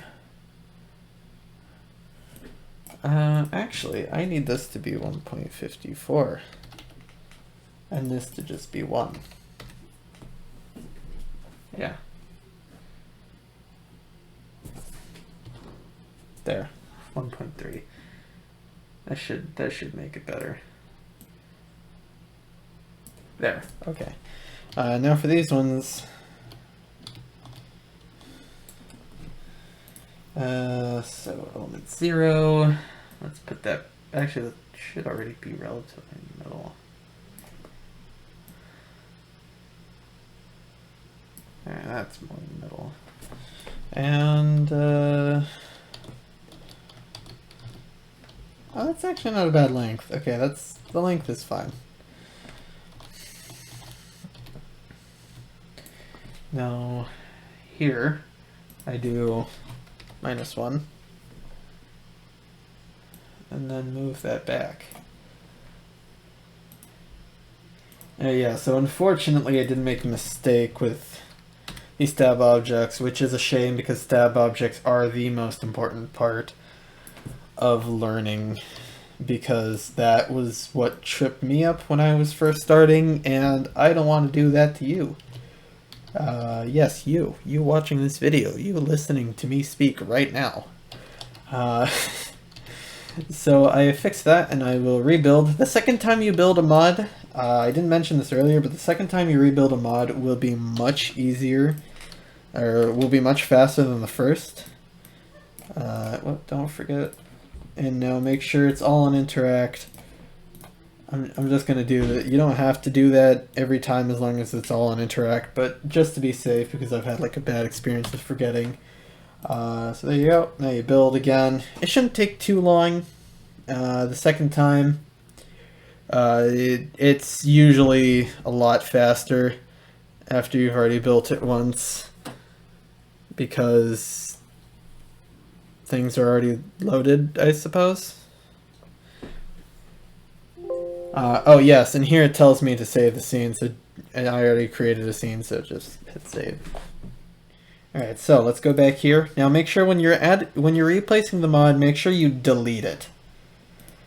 Actually, I need this to be 1.54. And this to just be 1. Yeah. There. 1.3. That should make it better. There. Okay. Now for these ones. So element 0. Let's put that. Actually, that should already be relatively in the middle. Alright, that's more in the middle. And oh, that's actually not a bad length. Okay, the length is fine. Now here I do -1 and then move that back. Yeah, so unfortunately I did make a mistake with these stab objects, which is a shame because stab objects are the most important part of learning, because that was what tripped me up when I was first starting, and I don't want to do that to you. Yes, you watching this video, you listening to me speak right now. So I fixed that, and I will rebuild. The second time you build a mod, I didn't mention this earlier, but the second time you rebuild a mod will be much easier, or will be much faster than the first. Well, don't forget, and now make sure it's all on Interact. I'm just going to do that. You don't have to do that every time as long as it's all on Interact, but just to be safe, because I've had like a bad experience with forgetting. So there you go. Now you build again. It shouldn't take too long. The second time, it's usually a lot faster after you've already built it once, because things are already loaded, I suppose. Oh yes, and here it tells me to save the scene, so, and I already created a scene, so just hit save. Alright, so let's go back here. Now make sure when you're replacing the mod, make sure you delete it.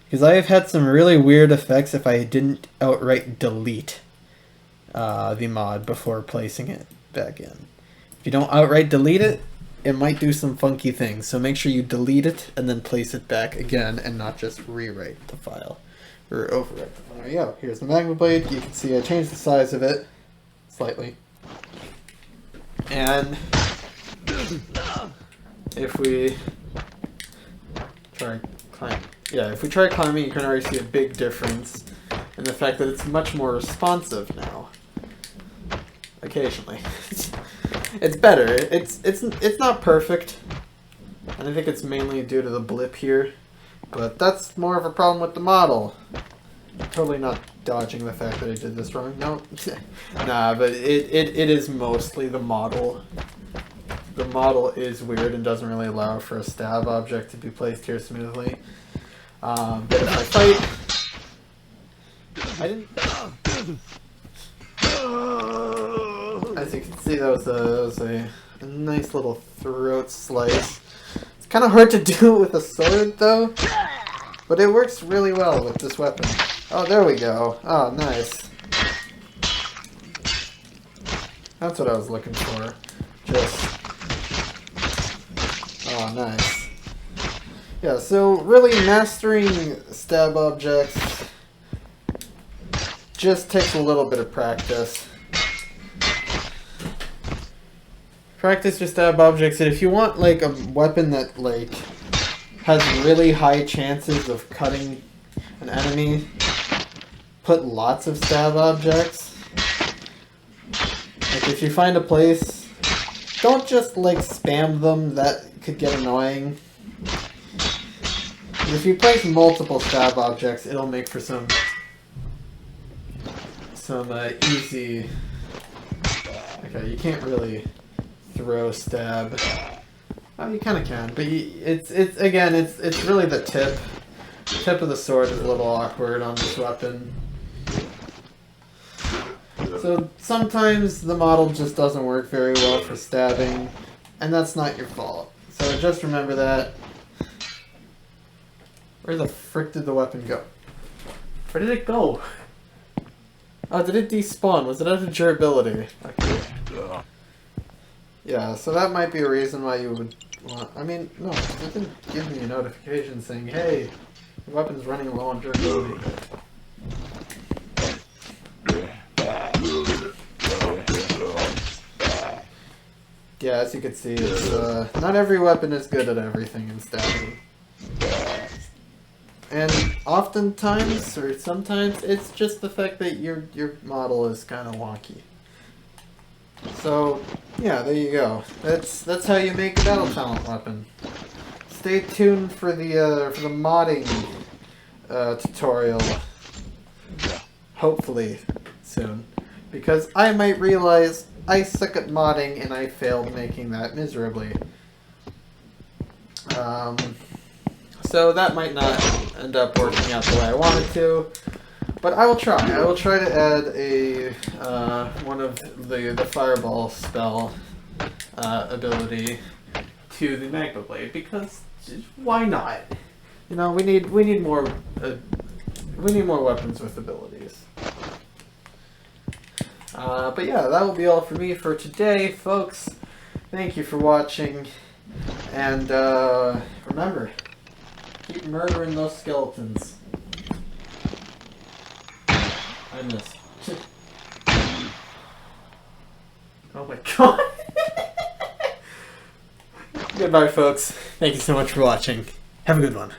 Because I have had some really weird effects if I didn't outright delete the mod before placing it back in. If you don't outright delete it, it might do some funky things. So make sure you delete it and then place it back again and not just rewrite the file. Or overwrite. There you go. Here's the magma blade. You can see I changed the size of it slightly. And if we try climbing, if we try climbing, you can already see a big difference in the fact that it's much more responsive now. Occasionally, it's better. It's not perfect, and I think it's mainly due to the blip here, but that's more of a problem with the model. I'm totally not dodging the fact that I did this wrong. No, nah, but it is mostly the model. The model is weird and doesn't really allow for a stab object to be placed here smoothly. But if I fight, I didn't. As you can see, that was a nice little throat slice. It's kind of hard to do with a sword, though, but it works really well with this weapon. Oh, there we go. Oh, nice. That's what I was looking for. Just. Oh, nice. Yeah, so really mastering stab objects just takes a little bit of practice. Practice your stab objects, and if you want like a weapon that like has really high chances of cutting an enemy, put lots of stab objects. Like if you find a place, don't just like spam them, that could get annoying. If you place multiple stab objects, it'll make for some easy. Okay, you can't really throw stab. Oh, you kind of can, but it's really the tip. The tip of the sword is a little awkward on this weapon. So sometimes the model just doesn't work very well for stabbing, and that's not your fault. So just remember that. Where the frick did the weapon go? Where did it go? Oh, did it despawn? Was it out of durability? Okay. Yeah, so that might be a reason why you would want... I mean, no, it didn't give me a notification saying, hey, the weapon's running low on durability. Yeah, as you can see, it's, not every weapon is good at everything in stabbing. And oftentimes, or sometimes, it's just the fact that your model is kind of wonky. So, yeah, there you go. That's how you make a battle talent weapon. Stay tuned for the modding tutorial. Hopefully soon, because I might realize I suck at modding and I failed making that miserably. So that might not end up working out the way I wanted to, but I will try. I will try to add a one of the fireball spell ability to the magma blade, because why not? You know, we need more weapons with abilities. But yeah, that will be all for me for today, folks. Thank you for watching, and remember, keep murdering those skeletons. I missed. Oh my god. Goodbye, folks. Thank you so much for watching. Have a good one.